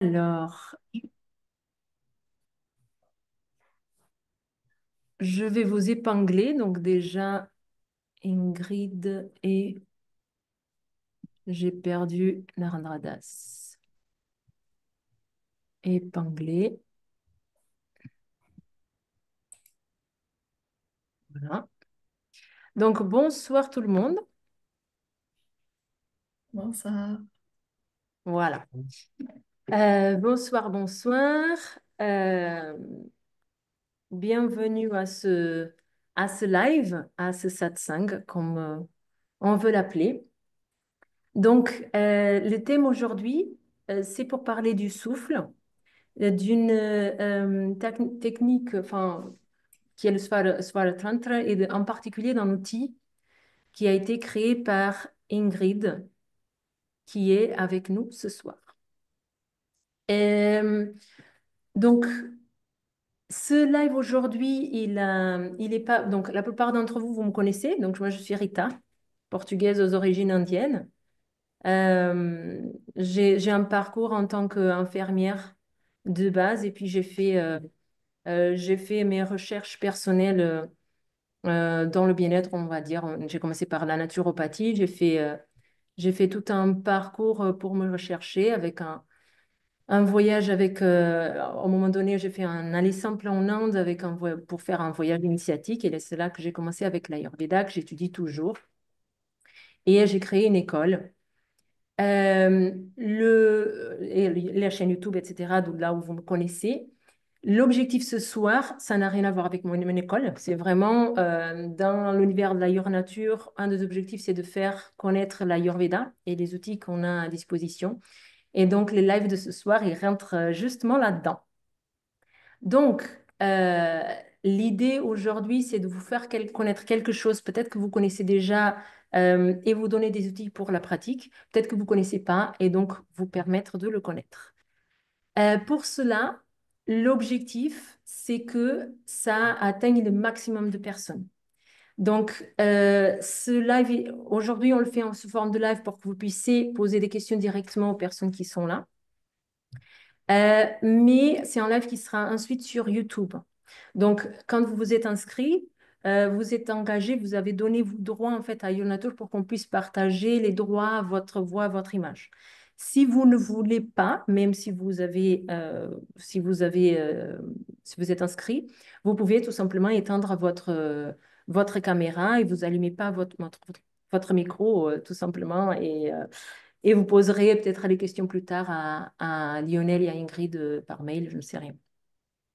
Alors, je vais vous épingler. Donc déjà, Ingrid et j'ai perdu Narandradas. Épinglé. Voilà. Donc, bonsoir tout le monde. Bon, ça, Voilà. Bonsoir, bonsoir. Euh, Bienvenue à ce live, à ce satsang, comme on veut l'appeler. Donc, le thème aujourd'hui, c'est pour parler du souffle, d'une technique, enfin, qui est le Svaratantra, et en particulier d'un outil qui a été créé par Ingrid, qui est avec nous ce soir. Euh, donc, ce live aujourd'hui, il est pas. Donc, la plupart d'entre vous, vous me connaissez. Donc, moi, je suis Rita, portugaise aux origines indiennes. J'ai un parcours en tant qu'infirmière de base, et puis j'ai fait mes recherches personnelles dans le bien-être, on va dire. J'ai commencé par la naturopathie. J'ai fait tout un parcours pour me rechercher avec un voyage avec, au moment donné, j'ai fait un aller simple en Inde avec pour faire un voyage initiatique. Et c'est là que j'ai commencé avec l'Ayurveda, que j'étudie toujours. Et j'ai créé une école. Et la chaîne YouTube, etc., là où vous me connaissez. L'objectif ce soir, ça n'a rien à voir avec mon école. C'est vraiment dans l'univers de l'Ayur Nature. Un des objectifs, c'est de faire connaître l'Ayurveda et les outils qu'on a à disposition. Et donc, les lives de ce soir, ils rentrent justement là-dedans. Donc, l'idée aujourd'hui, c'est de vous faire connaître quelque chose, peut-être que vous connaissez déjà, et vous donner des outils pour la pratique. Peut-être que vous ne connaissez pas, et donc vous permettre de le connaître. Pour cela, l'objectif, c'est que ça atteigne le maximum de personnes. Donc, ce live, aujourd'hui, on le fait en sous forme de live pour que vous puissiez poser des questions directement aux personnes qui sont là. Mais c'est un live qui sera ensuite sur YouTube. Donc, quand vous vous êtes inscrit, vous êtes engagé, vous avez donné vos droits en fait à Yonator pour qu'on puisse partager les droits, votre voix, votre image. Si vous ne voulez pas, même si vous êtes inscrit, vous pouvez tout simplement éteindre votre caméra et vous allumez pas votre micro tout simplement et vous poserez peut-être les questions plus tard à Lionel et à Ingrid par mail, je ne sais rien.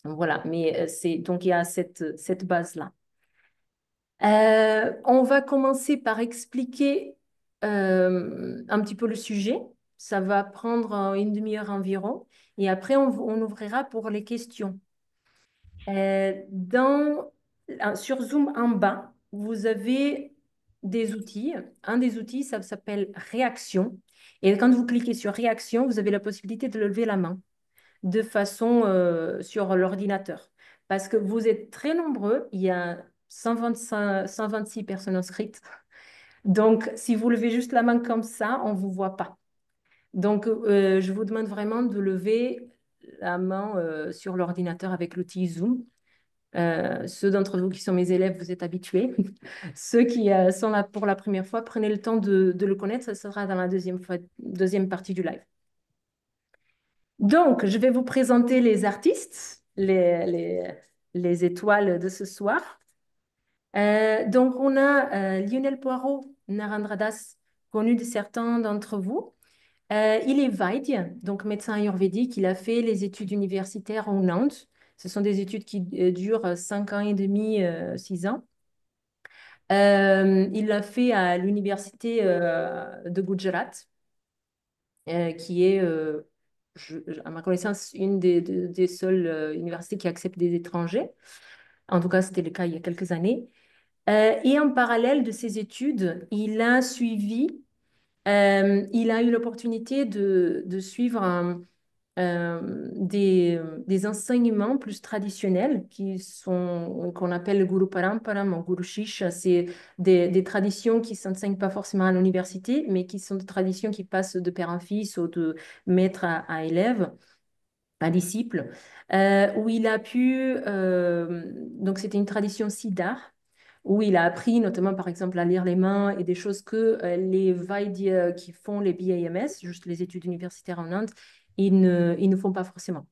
Donc, voilà, mais donc il y a cette base-là. On va commencer par expliquer un petit peu le sujet. Ça va prendre une demi-heure environ. Et après, on ouvrira pour les questions. Sur Zoom en bas, vous avez des outils. Un des outils, ça s'appelle Réaction. Et quand vous cliquez sur Réaction, vous avez la possibilité de lever la main de façon sur l'ordinateur. Parce que vous êtes très nombreux, il y a 126 personnes inscrites. Donc, si vous levez juste la main comme ça, on ne vous voit pas. Donc, je vous demande vraiment de lever la main sur l'ordinateur avec l'outil Zoom. Ceux d'entre vous qui sont mes élèves, vous êtes habitués. Ceux qui sont là pour la première fois, prenez le temps de le connaître. Ça sera dans la deuxième partie du live. Donc, je vais vous présenter les artistes, les étoiles de ce soir. Donc, on a Lionel Poirot Narandradas, connu de certains d'entre vous. Il est Vaidya, donc médecin ayurvédique. Il a fait les études universitaires en Inde. Ce sont des études qui durent 5 ans et demi, 6 ans. Il l'a fait à l'université de Gujarat, qui est, à ma connaissance, une des seules universités qui acceptent des étrangers. En tout cas, c'était le cas il y a quelques années. Et en parallèle de ses études, il a eu l'opportunité de suivre des enseignements plus traditionnels qu'on appelle le Guru Paramparam ou Guru Shisha. C'est des traditions qui ne s'enseignent pas forcément à l'université, mais qui sont des traditions qui passent de père en fils ou de maître à élève, à disciple, où il a pu, donc c'était une tradition siddha, où il a appris notamment par exemple à lire les mains et des choses que les Vaidya qui font les BAMS, juste les études universitaires en Inde, ils ne font pas forcément.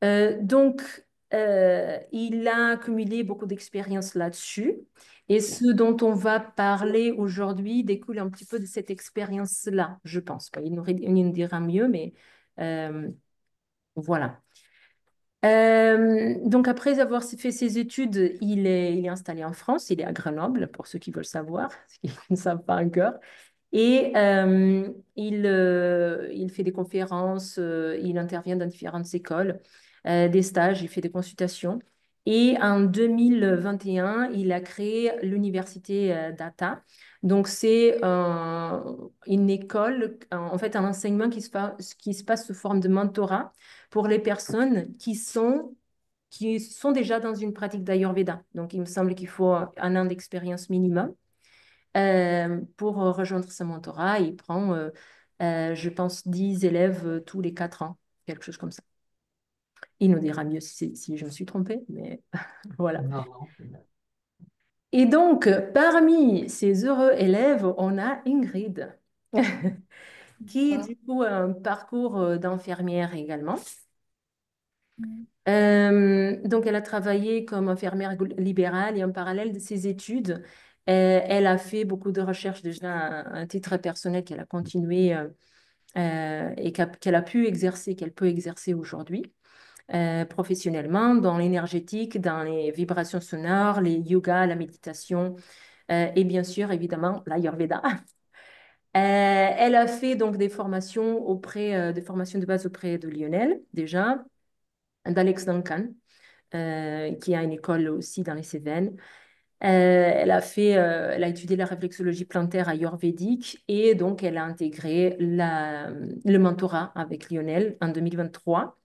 Donc, il a accumulé beaucoup d'expérience là-dessus. Et ce dont on va parler aujourd'hui découle un petit peu de cette expérience-là, je pense. Il nous dira mieux, mais euh, voilà. Donc, après avoir fait ses études, il est installé en France. Il est à Grenoble, pour ceux qui veulent savoir, ceux qui ne savent pas encore. Et il fait des conférences, il intervient dans différentes écoles, des stages, il fait des consultations. Et en 2021, il a créé l'université Data. Donc, c'est une école, en fait, un enseignement qui se passe sous forme de mentorat pour les personnes qui sont déjà dans une pratique d'Ayurveda. Donc, il me semble qu'il faut un an d'expérience minimum pour rejoindre ce mentorat. Il prend, je pense, 10 élèves tous les 4 ans, quelque chose comme ça. Il nous dira mieux si je me suis trompée, mais voilà. Non, non. Et donc, parmi ces heureux élèves, on a Ingrid, qui Ah, du coup a un parcours d'infirmière également. mm. Donc, elle a travaillé comme infirmière libérale et en parallèle de ses études, elle a fait beaucoup de recherches déjà à un titre personnel qu'elle a continué et qu'elle a pu exercer, qu'elle peut exercer aujourd'hui professionnellement dans l'énergétique, dans les vibrations sonores, les yogas, la méditation et bien sûr, évidemment, l'Ayurveda. Elle a fait donc des formations de base auprès de Lionel, déjà, d'Alex Duncan, qui a une école aussi dans les Cévennes. Elle a étudié la réflexologie plantaire ayurvédique et donc elle a intégré le mentorat avec Lionel en 2023.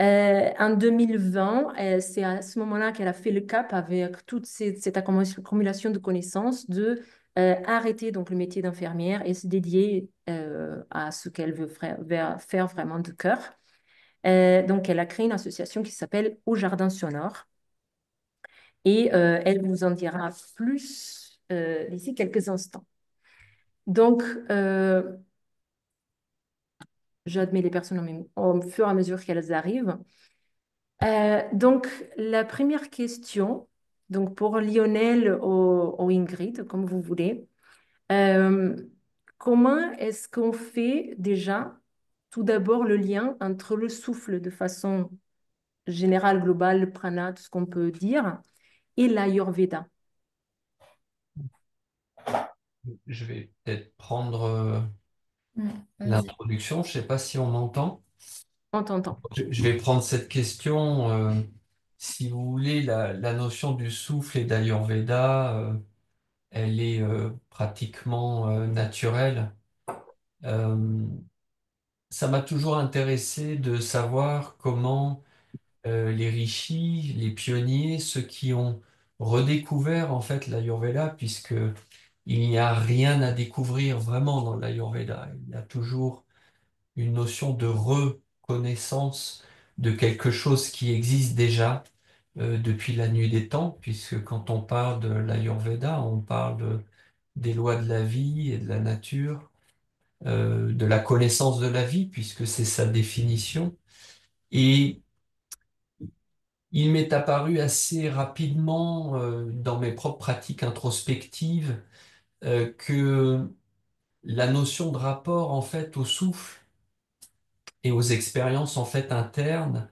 En 2020, c'est à ce moment-là qu'elle a fait le cap avec toute cette accumulation de connaissances de arrêter donc le métier d'infirmière et se dédier à ce qu'elle veut faire vraiment de cœur. Donc, elle a créé une association qui s'appelle Au Jardin Sonore et elle vous en dira plus d'ici quelques instants. Donc, j'admets les personnes au fur et à mesure qu'elles arrivent. Donc, la première question, donc pour Lionel ou Ingrid, comme vous voulez, euh, comment est-ce qu'on fait déjà tout d'abord le lien entre le souffle de façon générale, globale, le prana, tout ce qu'on peut dire, et l'Ayurveda? Je vais peut-être prendre Vas-y. l'introduction. Je ne sais pas si on m'entend. On t'entend. Je vais prendre cette question. Si vous voulez, la notion du souffle et d'Ayurveda, elle est pratiquement naturelle. Euh, Ça m'a toujours intéressé de savoir comment les rishis, les pionniers, ceux qui ont redécouvert en fait l'Ayurveda, puisque il n'y a rien à découvrir vraiment dans l'Ayurveda. Il y a toujours une notion de reconnaissance de quelque chose qui existe déjà depuis la nuit des temps, puisque quand on parle de l'Ayurveda, on parle des lois de la vie et de la nature, de la connaissance de la vie, puisque c'est sa définition. Et il m'est apparu assez rapidement dans mes propres pratiques introspectives que la notion de rapport en fait au souffle et aux expériences en fait internes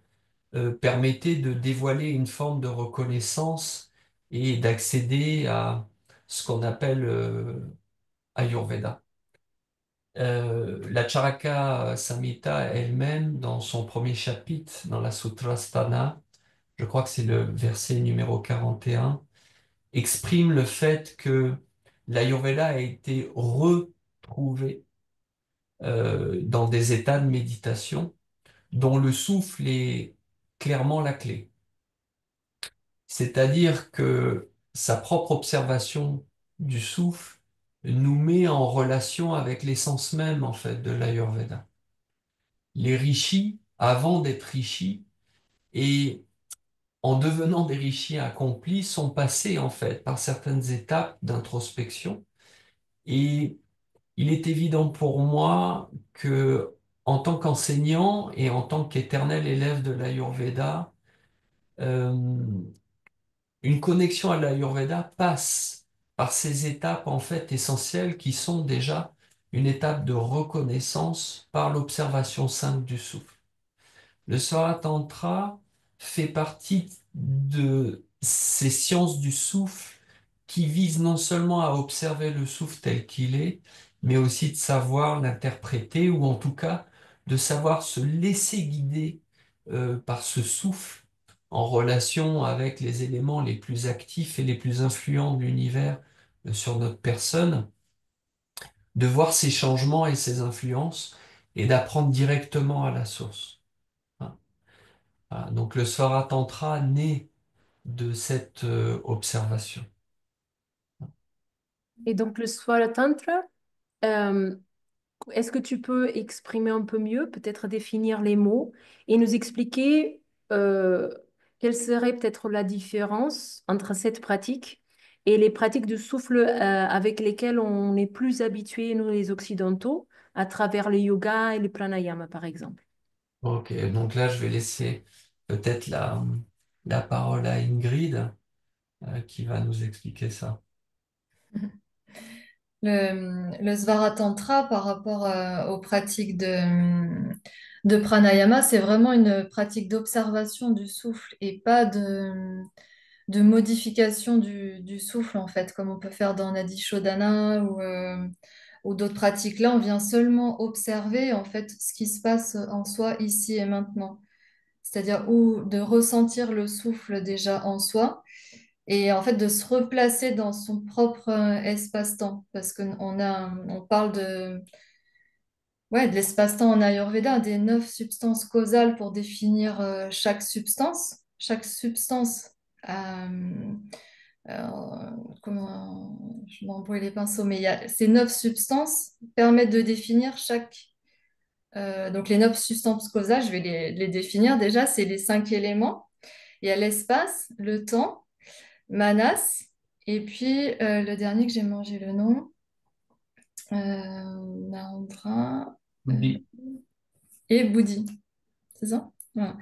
permettait de dévoiler une forme de reconnaissance et d'accéder à ce qu'on appelle Ayurveda. La Charaka Samhita elle-même, dans son premier chapitre, dans la Sutrasthana, je crois que c'est le verset numéro 41, exprime le fait que l'Ayurveda a été retrouvé dans des états de méditation dont le souffle est clairement la clé. C'est-à-dire que sa propre observation du souffle nous met en relation avec l'essence même, en fait, de l'Ayurveda. Les rishis, avant d'être rishis, et en devenant des rishis accomplis, sont passés, en fait, par certaines étapes d'introspection. Et il est évident pour moi que, en tant qu'enseignant et en tant qu'éternel élève de l'Ayurveda, euh, une connexion à l'Ayurveda passe par ces étapes en fait essentielles qui sont déjà une étape de reconnaissance par l'observation simple du souffle. Le Svaratantra fait partie de ces sciences du souffle qui visent non seulement à observer le souffle tel qu'il est, mais aussi de savoir l'interpréter ou en tout cas de savoir se laisser guider par ce souffle en relation avec les éléments les plus actifs et les plus influents de l'univers sur notre personne, de voir ces changements et ces influences et d'apprendre directement à la source. Hein. Voilà. Donc le Svaratantra naît de cette observation. Et donc le Swara Tantra, euh, est-ce que tu peux exprimer un peu mieux, peut-être définir les mots et nous expliquer euh, quelle serait peut-être la différence entre cette pratique et les pratiques de souffle avec lesquelles on est plus habitués, nous les Occidentaux, à travers le yoga et le pranayama, par exemple. Ok, donc là je vais laisser peut-être la parole à Ingrid qui va nous expliquer ça. Le Svaratantra par rapport aux pratiques de pranayama, c'est vraiment une pratique d'observation du souffle et pas de modification du souffle, en fait, comme on peut faire dans Nadi Shodhana ou d'autres pratiques. Là, on vient seulement observer, en fait, ce qui se passe en soi ici et maintenant. C'est-à-dire ou de ressentir le souffle déjà en soi et en fait de se replacer dans son propre espace-temps parce on parle ouais, de l'espace-temps en Ayurveda, des 9 substances causales pour définir chaque substance euh, comment je m'embrouille les pinceaux, mais ces 9 substances permettent de définir donc les 9 substances causales, je vais les définir déjà, c'est les 5 éléments. Il y a l'espace, le temps, Manas, et puis le dernier que j'ai mangé le nom, Narendra euh, Bouddhi, et Bouddhi, c'est ça? Voilà.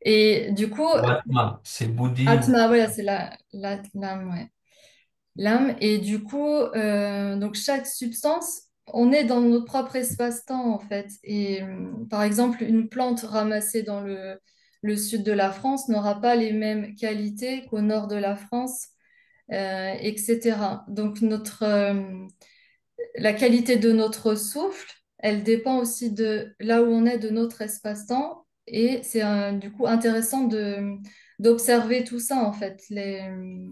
Et du coup, ou Atma, c'est Bouddhi ou Atma, voilà, c'est l'âme, ouais. L'âme, et du coup, donc chaque substance, on est dans notre propre espace-temps en fait. Et par exemple, une plante ramassée dans le sud de la France n'aura pas les mêmes qualités qu'au nord de la France, etc. Donc la qualité de notre souffle, elle dépend aussi de là où on est de notre espace-temps. Et c'est du coup intéressant d'observer tout ça en fait. Euh,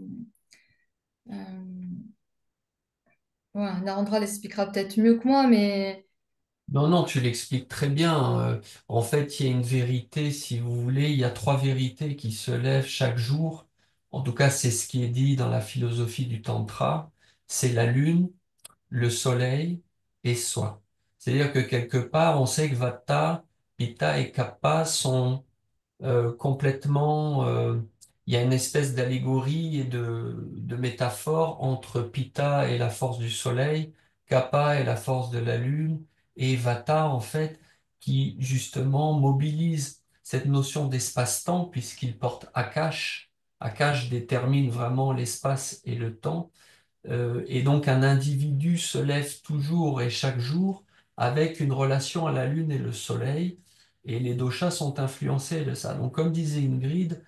ouais, Narendra l'expliquera peut-être mieux que moi, mais Non, non, tu l'expliques très bien. En fait, il y a une vérité, si vous voulez, il y a trois vérités qui se lèvent chaque jour. En tout cas, c'est ce qui est dit dans la philosophie du Tantra. C'est la lune, le soleil et soi. C'est-à-dire que quelque part, on sait que Vata, Pitta et Kapha sont complètement... il y a une espèce d'allégorie et de métaphore entre Pitta et la force du soleil, Kapha et la force de la lune, et Vata, en fait, qui justement mobilise cette notion d'espace-temps, puisqu'il porte Akash. Akash détermine vraiment l'espace et le temps. Et donc un individu se lève toujours et chaque jour avec une relation à la Lune et le Soleil, et les doshas sont influencés de ça. Donc comme disait Ingrid,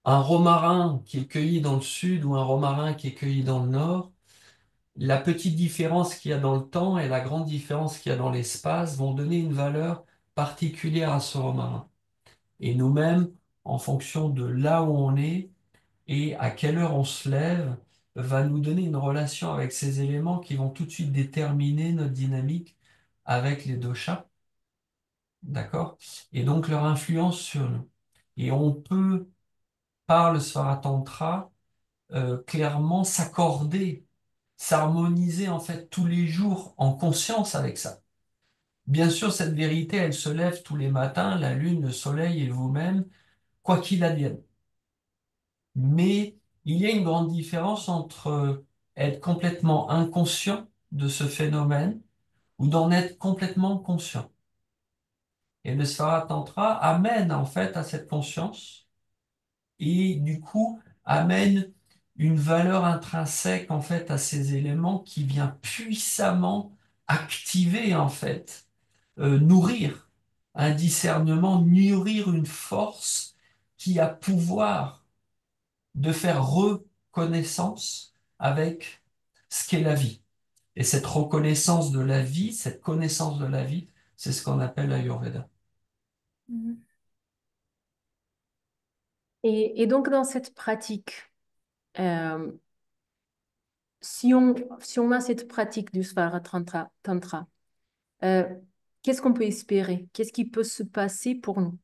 un romarin qui est cueilli dans le sud ou un romarin qui est cueilli dans le nord, la petite différence qu'il y a dans le temps et la grande différence qu'il y a dans l'espace vont donner une valeur particulière à ce romarin. Et nous-mêmes, en fonction de là où on est, et à quelle heure on se lève va nous donner une relation avec ces éléments qui vont tout de suite déterminer notre dynamique avec les doshas, d'accord? Et donc leur influence sur nous. Et on peut, par le Svaratantra, clairement s'accorder, s'harmoniser en fait tous les jours en conscience avec ça. Bien sûr, cette vérité, elle se lève tous les matins, la lune, le soleil et vous-même, quoi qu'il advienne. Mais il y a une grande différence entre être complètement inconscient de ce phénomène ou d'en être complètement conscient. Et le Svara amène en fait à cette conscience et du coup amène une valeur intrinsèque en fait à ces éléments qui vient puissamment activer en fait, nourrir un discernement, nourrir une force qui a pouvoir de faire reconnaissance avec ce qu'est la vie. Et cette reconnaissance de la vie, cette connaissance de la vie, c'est ce qu'on appelle l'Ayurveda. Mhm. Et donc, dans cette pratique, euh, si on a cette pratique du Svara Tantra, euh, qu'est-ce qu'on peut espérer? Qu'est-ce qui peut se passer pour nous?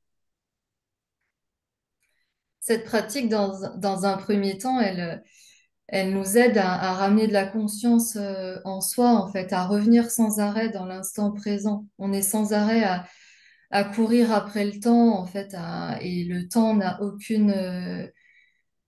Cette pratique, dans un premier temps, elle nous aide à ramener de la conscience en soi, en fait, à revenir sans arrêt dans l'instant présent. On est sans arrêt à courir après le temps, en fait, et le temps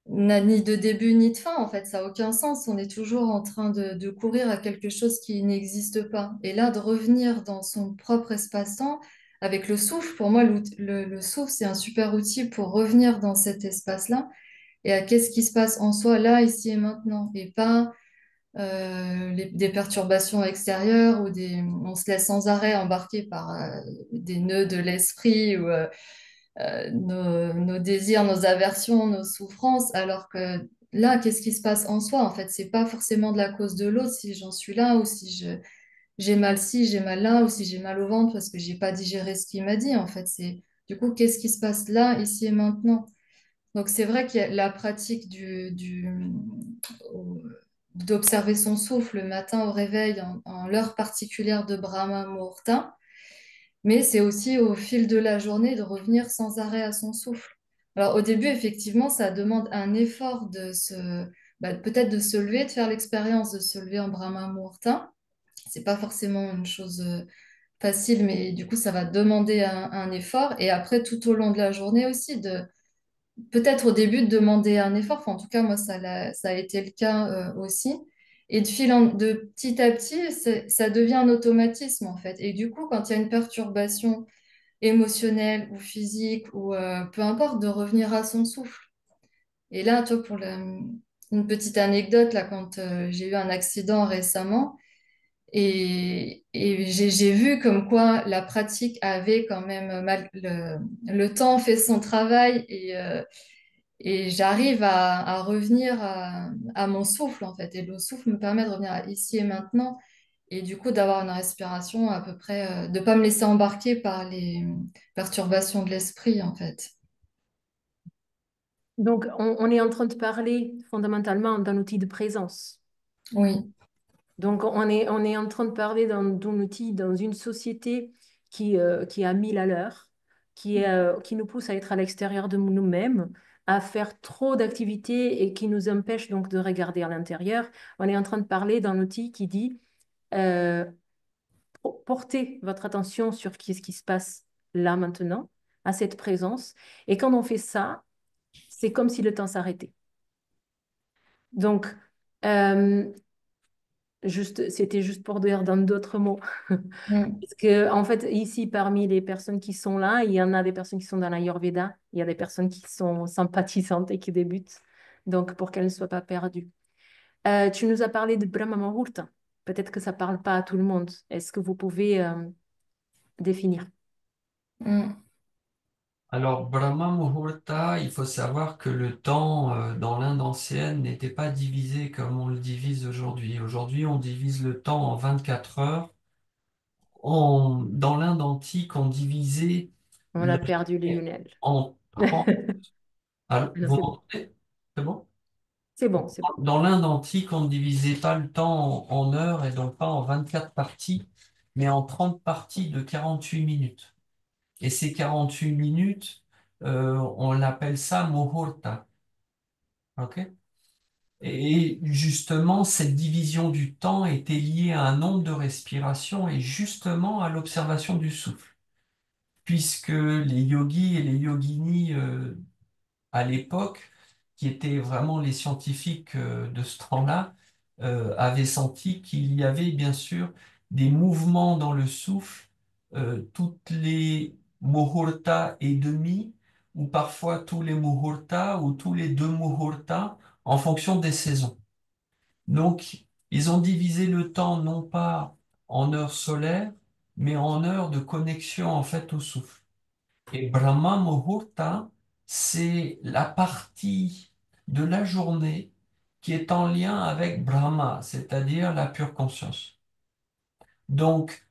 n'a ni de début ni de fin, en fait, ça n'a aucun sens. On est toujours en train de courir à quelque chose qui n'existe pas. Et là, de revenir dans son propre espace-temps, avec le souffle, pour moi, le souffle, c'est un super outil pour revenir dans cet espace-là et à qu'est-ce qui se passe en soi, là, ici et maintenant, et pas des perturbations extérieures ou on se laisse sans arrêt embarquer par des nœuds de l'esprit ou nos désirs, nos aversions, nos souffrances, alors que là, qu'est-ce qui se passe en soi? En fait, c'est pas forcément de la cause de l'autre si j'en suis là ou si j'ai mal ci, j'ai mal là ou si j'ai mal au ventre parce que j'ai pas digéré ce qu'il m'a dit. En fait, c'est du coup, qu'est-ce qui se passe là, ici et maintenant? Donc, c'est vrai qu'il y a la pratique au- d'observer son souffle le matin au réveil en l'heure particulière de Brahma Muhurta. Mais c'est aussi au fil de la journée de revenir sans arrêt à son souffle. Alors au début, effectivement, ça demande un effort peut-être de se lever, de faire l'expérience de se lever en Brahma Muhurta. C'est pas forcément une chose facile, mais du coup, ça va demander un effort. Et après, tout au long de la journée aussi, peut-être au début de demander un effort. Enfin, en tout cas, moi, ça a été le cas aussi. Et de petit à petit, ça devient un automatisme, en fait. Et du coup, quand il y a une perturbation émotionnelle ou physique ou peu importe, de revenir à son souffle. Et là, toi, une petite anecdote, là, quand j'ai eu un accident récemment, et j'ai vu comme quoi la pratique avait quand même le temps fait son travail et j'arrive à revenir à mon souffle, en fait. Et le souffle me permet de revenir à ici et maintenant. Et du coup, d'avoir une respiration à peu près, de ne pas me laisser embarquer par les perturbations de l'esprit, en fait. Donc, on est en train de parler fondamentalement d'un outil de présence. Oui. Donc, on est en train de parler d'un outil dans une société qui a 1000 à l'heure, qui nous pousse à être à l'extérieur de nous-mêmes, à faire trop d'activités et qui nous empêche donc de regarder à l'intérieur. On est en train de parler d'un outil qui dit euh, portez votre attention sur ce qui se passe là maintenant, à cette présence. Et quand on fait ça, c'est comme si le temps s'arrêtait. Donc, euh, c'était juste pour dire dans d'autres mots. Mm. Parce que, en fait, ici, parmi les personnes qui sont là, il y en a des personnes qui sont dans l'Ayurveda, il y a des personnes qui sont sympathisantes et qui débutent, donc pour qu'elles ne soient pas perdues. Tu nous as parlé de Brahma Muhurta. Peut-être que ça ne parle pas à tout le monde. Est-ce que vous pouvez définir? Mm. Alors, Brahma Muhurta, il faut savoir que le temps dans l'Inde ancienne n'était pas divisé comme on le divise aujourd'hui. Aujourd'hui, on divise le temps en 24 heures. Dans l'Inde antique, on divisait On la a perdu journée Lionel. en 30. Alors, Non, vous c'est bon. m'entendez? C'est bon? C'est bon, c'est bon. Dans l'Inde antique, on ne divisait pas le temps en heures et donc pas en 24 parties, mais en 30 parties de 48 minutes. Et ces 48 minutes, on appelle ça muhurta. Ok. Et justement, cette division du temps était liée à un nombre de respirations et justement à l'observation du souffle, puisque les yogis et les yoginis à l'époque, qui étaient vraiment les scientifiques de ce temps-là, avaient senti qu'il y avait bien sûr des mouvements dans le souffle, toutes les muhurtas et demi, ou parfois tous les muhurtas ou tous les deux muhurtas, en fonction des saisons. Donc, ils ont divisé le temps non pas en heures solaires, mais en heures de connexion en fait au souffle. Et Brahma Muhurta, c'est la partie de la journée qui est en lien avec Brahma, c'est-à-dire la pure conscience. Donc,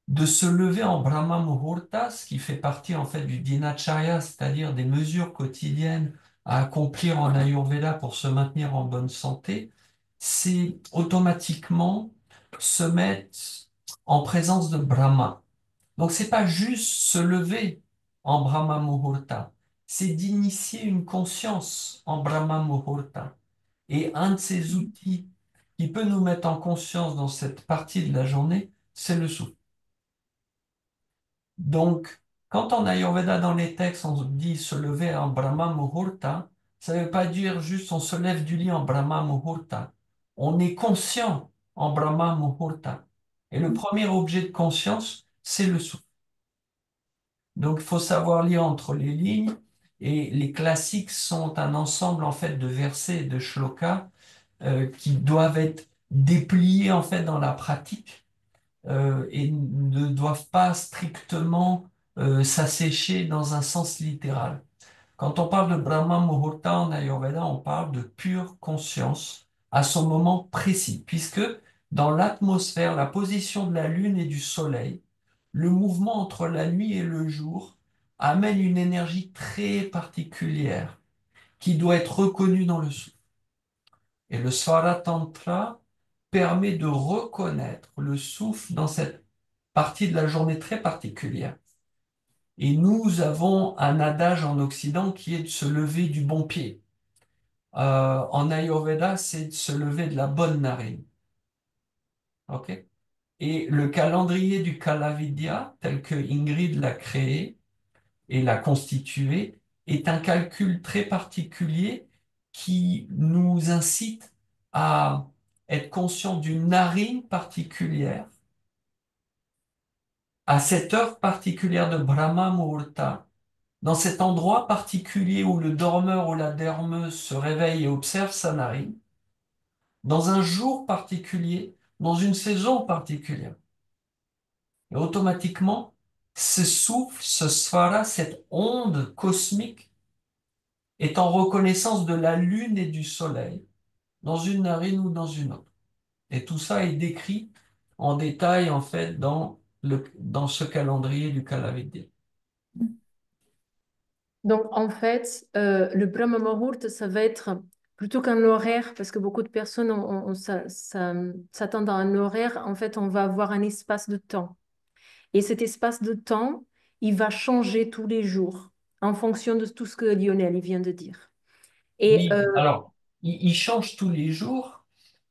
de se lever en Brahma Muhurta, ce qui fait partie en fait du Dinacharya, c'est-à-dire des mesures quotidiennes à accomplir en Ayurveda pour se maintenir en bonne santé, c'est automatiquement se mettre en présence de Brahma. Donc, c'est pas juste se lever en Brahma Muhurta, c'est d'initier une conscience en Brahma Muhurta. Et un de ces outils qui peut nous mettre en conscience dans cette partie de la journée, c'est le souffle. Donc, quand en Ayurveda, dans les textes, on dit se lever en Brahma Muhurta, ça ne veut pas dire juste on se lève du lit en Brahma Muhurta. On est conscient en Brahma Muhurta. Et le premier objet de conscience, c'est le souffle. Donc, il faut savoir lire entre les lignes. Et les classiques sont un ensemble en fait de versets et de shlokas qui doivent être dépliés en fait dans la pratique et ne doivent pas strictement s'assécher dans un sens littéral. Quand on parle de Brahma Muhurta en Ayurveda, on parle de pure conscience à son moment précis, puisque dans l'atmosphère, la position de la Lune et du Soleil, le mouvement entre la nuit et le jour amène une énergie très particulière qui doit être reconnue dans le souffle. Et le Svara-tantra permet de reconnaître le souffle dans cette partie de la journée très particulière. Et nous avons un adage en Occident qui est de se lever du bon pied. En Ayurveda, c'est de se lever de la bonne narine. Ok. Et le calendrier du Kalavidya, tel que Ingrid l'a créé et l'a constitué, est un calcul très particulier qui nous incite à être conscient d'une narine particulière, à cette heure particulière de Brahma Muhurta, dans cet endroit particulier où le dormeur ou la dormeuse se réveille et observe sa narine, dans un jour particulier, dans une saison particulière. Et automatiquement, ce souffle, ce svara, cette onde cosmique est en reconnaissance de la lune et du soleil, dans une narine ou dans une autre. Et tout ça est décrit en détail, en fait, dans ce calendrier du Kalavidya. Donc, en fait, le Brahma Muhurt, ça va être plutôt qu'un horaire, parce que beaucoup de personnes s'attendent à un horaire. En fait, on va avoir un espace de temps. Et cet espace de temps, il va changer tous les jours en fonction de tout ce que Lionel il vient de dire. Et Oui, alors, il change tous les jours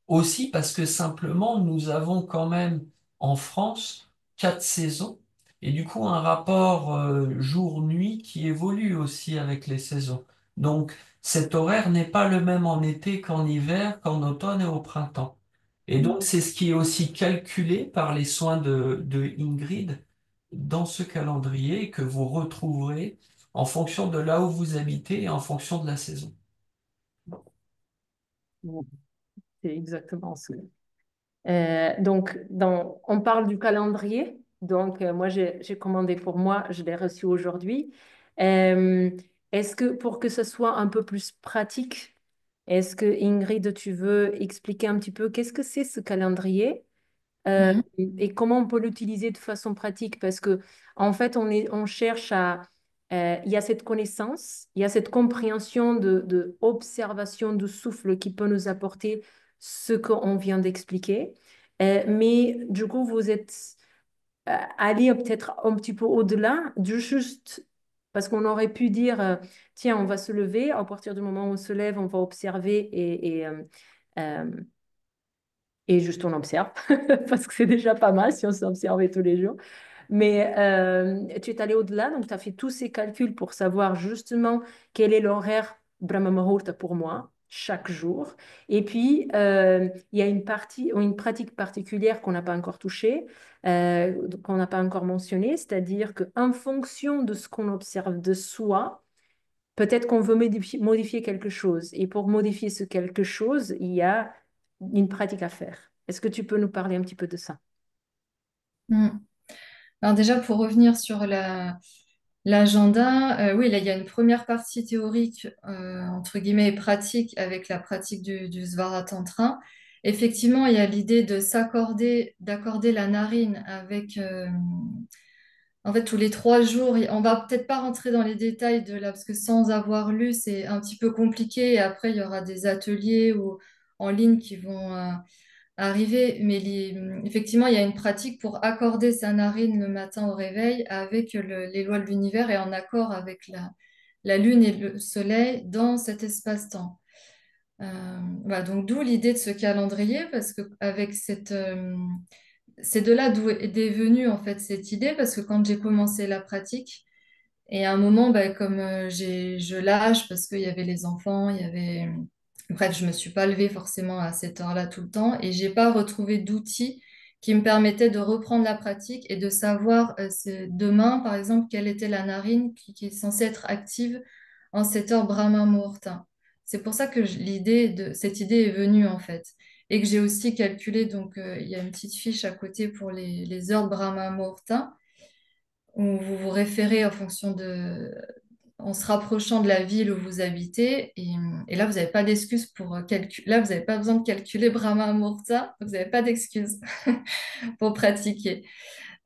aussi parce que simplement, nous avons quand même en France 4 saisons et du coup un rapport jour-nuit qui évolue aussi avec les saisons. Donc, cet horaire n'est pas le même en été qu'en hiver, qu'en automne et au printemps. Et donc, c'est ce qui est aussi calculé par les soins de Ingrid dans ce calendrier que vous retrouverez en fonction de là où vous habitez et en fonction de la saison. c'est exactement ça. Donc, on parle du calendrier. Donc, moi, j'ai commandé pour moi, je l'ai reçu aujourd'hui. Euh, Est-ce que pour que ce soit un peu plus pratique, est-ce que Ingrid, tu veux expliquer un petit peu qu'est-ce que c'est ce calendrier Mhm. et comment on peut l'utiliser de façon pratique? Parce que en fait, on cherche il y a cette connaissance, il y a cette compréhension de observation du souffle qui peut nous apporter ce qu'on vient d'expliquer. Mais du coup, vous êtes aller peut-être un petit peu au-delà du juste, parce qu'on aurait pu dire, tiens, on va se lever, à partir du moment où on se lève, on va observer euh, et juste on observe, parce que c'est déjà pas mal si on s'observait tous les jours. Mais tu es allé au-delà, donc tu as fait tous ces calculs pour savoir justement quel est l'horaire Brahma Muhurta pour moi chaque jour. Et puis, il y a une partie ou une pratique particulière qu'on n'a pas encore touchée, qu'on n'a pas encore mentionnée, c'est-à-dire qu'en fonction de ce qu'on observe de soi, peut-être qu'on veut modifier quelque chose. Et pour modifier ce quelque chose, il y a une pratique à faire. Est-ce que tu peux nous parler un petit peu de ça? Mm. Alors déjà, pour revenir sur l'agenda, oui, là, il y a une première partie théorique, entre guillemets, et pratique avec la pratique du Svaratantra. Effectivement, il y a l'idée de d'accorder la narine avec, en fait, tous les 3 jours. On va peut-être pas rentrer dans les détails de là, parce que sans avoir lu, c'est un petit peu compliqué. Et après, il y aura des ateliers ou en ligne qui vont, arriver, mais effectivement, il y a une pratique pour accorder sa narine le matin au réveil avec les lois de l'univers et en accord avec la Lune et le Soleil dans cet espace-temps. Voilà, donc d'où l'idée de ce calendrier, parce que avec c'est de là d'où est venue en fait cette idée, parce que quand j'ai commencé la pratique, et à un moment, ben, comme je lâche parce qu'il y avait les enfants, il y avait... Bref, je me suis pas levée forcément à cette heure-là tout le temps et j'ai pas retrouvé d'outils qui me permettaient de reprendre la pratique et de savoir demain, par exemple, quelle était la narine qui est censée être active en cette heure Brahma Muhurta. C'est pour ça que cette idée est venue en fait. Et que j'ai aussi calculé, donc il y a une petite fiche à côté pour les heures de Brahma Muhurta où vous vous référez en fonction en se rapprochant de la ville où vous habitez. Et là, vous n'avez pas d'excuse pour calculer. Là, vous n'avez pas besoin de calculer Brahma Muhurta. Vous n'avez pas d'excuse pour pratiquer.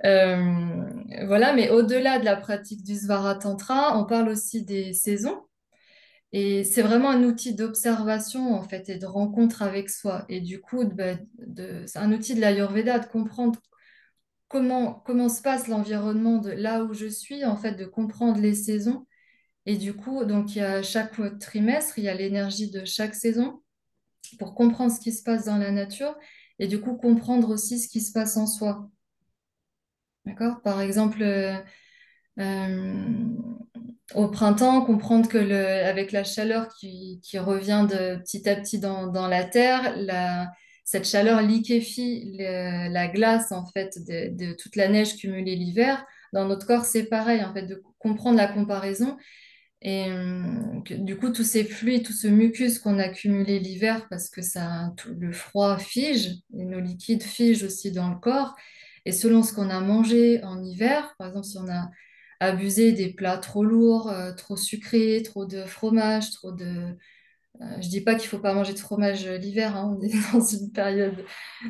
Euh, voilà, mais au-delà de la pratique du Svaratantra, on parle aussi des saisons. Et c'est vraiment un outil d'observation, en fait, et de rencontre avec soi. Et du coup, c'est un outil de l'Ayurveda de comprendre comment se passe l'environnement de là où je suis, en fait, de comprendre les saisons. Et du coup, donc, il y a chaque trimestre, il y a l'énergie de chaque saison pour comprendre ce qui se passe dans la nature et du coup, comprendre aussi ce qui se passe en soi. D'accord? Par exemple, euh, au printemps, comprendre que avec la chaleur qui revient de petit à petit dans la terre, cette chaleur liquéfie la glace en fait de toute la neige cumulée l'hiver. Dans notre corps, c'est pareil en fait, de comprendre la comparaison. Et du coup, tous ces fluides, tout ce mucus qu'on a cumulé l'hiver parce que le froid fige, et nos liquides figent aussi dans le corps. Et selon ce qu'on a mangé en hiver, par exemple, si on a abusé des plats trop lourds, trop sucrés, trop de fromage, je dis pas qu'il faut pas manger de fromage l'hiver, hein, on est dans une période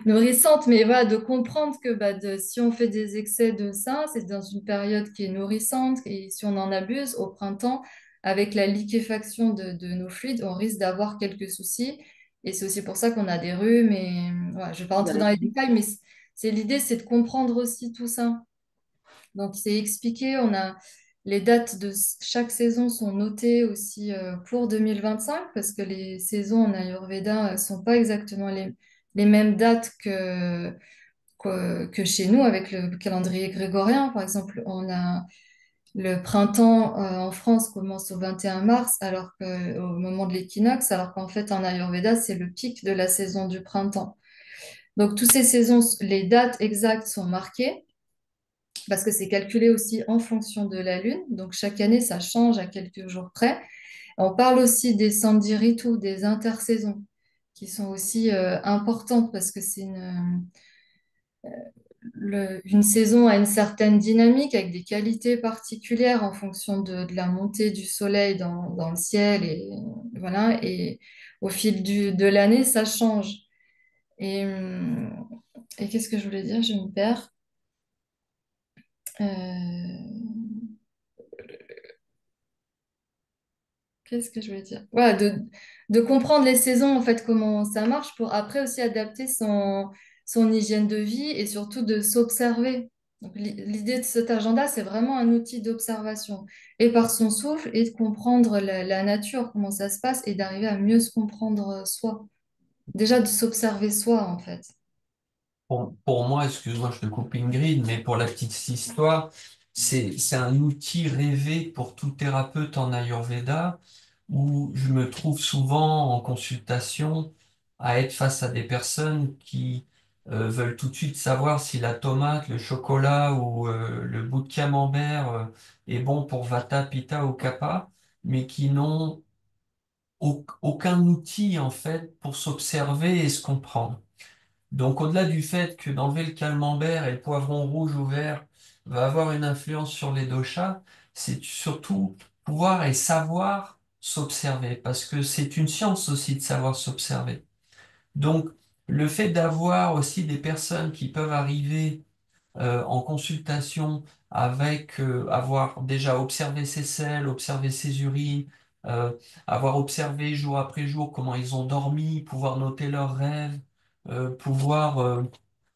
nourrissante, mais voilà, de comprendre que si on fait des excès de ça, c'est dans une période qui est nourrissante, et si on en abuse au printemps, avec la liquéfaction de nos fluides, on risque d'avoir quelques soucis. Et c'est aussi pour ça qu'on a des rhumes. Et voilà, je ne vais pas rentrer dans les détails, mais l'idée, c'est de comprendre aussi tout ça. Donc, c'est expliqué, les dates de chaque saison sont notées aussi pour 2025 parce que les saisons en Ayurveda ne sont pas exactement les mêmes dates que chez nous avec le calendrier grégorien. Par exemple, on a le printemps en France commence au 21 mars au moment de l'équinoxe, alors qu'en fait en Ayurveda, c'est le pic de la saison du printemps. Donc, toutes ces saisons, les dates exactes sont marquées parce que c'est calculé aussi en fonction de la Lune. Donc chaque année, ça change à quelques jours près. On parle aussi des Sandhi-Ritu, des intersaisons, qui sont aussi importantes parce que une saison a une certaine dynamique avec des qualités particulières en fonction de la montée du soleil dans le ciel. Et, voilà, et au fil de l'année, ça change. Et, hum, et qu'est-ce que je voulais dire? Je me perds. Euh, Qu'est-ce que je voulais dire? Voilà, de comprendre les saisons, en fait, comment ça marche pour après aussi adapter son hygiène de vie et surtout de s'observer. Donc, l'idée de cet agenda, c'est vraiment un outil d'observation et par son souffle et de comprendre la nature, comment ça se passe et d'arriver à mieux se comprendre soi. Déjà de s'observer soi, en fait. Pour moi, excuse-moi, je te coupe Ingrid, mais pour la petite histoire, c'est un outil rêvé pour tout thérapeute en Ayurveda, où je me trouve souvent en consultation à être face à des personnes qui veulent tout de suite savoir si la tomate, le chocolat ou le bout de camembert est bon pour Vata, Pitta ou Kapha, mais qui n'ont aucun outil en fait pour s'observer et se comprendre. Donc, au-delà du fait que d'enlever le camembert et le poivron rouge ou vert va avoir une influence sur les doshas, c'est surtout pouvoir et savoir s'observer, parce que c'est une science aussi de savoir s'observer. Donc, le fait d'avoir aussi des personnes qui peuvent arriver en consultation avec avoir déjà observé ses selles, observé ses urines, euh, avoir observé jour après jour comment ils ont dormi, pouvoir noter leurs rêves, pouvoir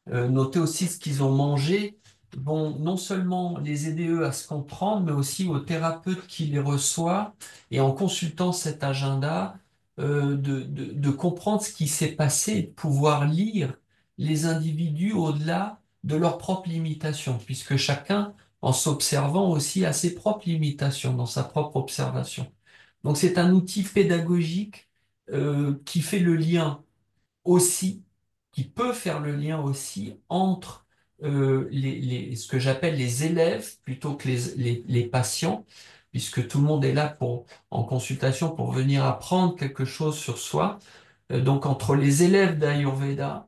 noter aussi ce qu'ils ont mangé, vont non seulement les aider eux à se comprendre, mais aussi aux thérapeutes qui les reçoivent et en consultant cet agenda, de comprendre ce qui s'est passé et de pouvoir lire les individus au-delà de leurs propres limitations, puisque chacun, en s'observant aussi, a ses propres limitations dans sa propre observation. Donc c'est un outil pédagogique qui fait le lien aussi, qui peut faire le lien aussi entre ce que j'appelle les élèves plutôt que les patients, puisque tout le monde est là en consultation pour venir apprendre quelque chose sur soi. Donc entre les élèves d'Ayurveda,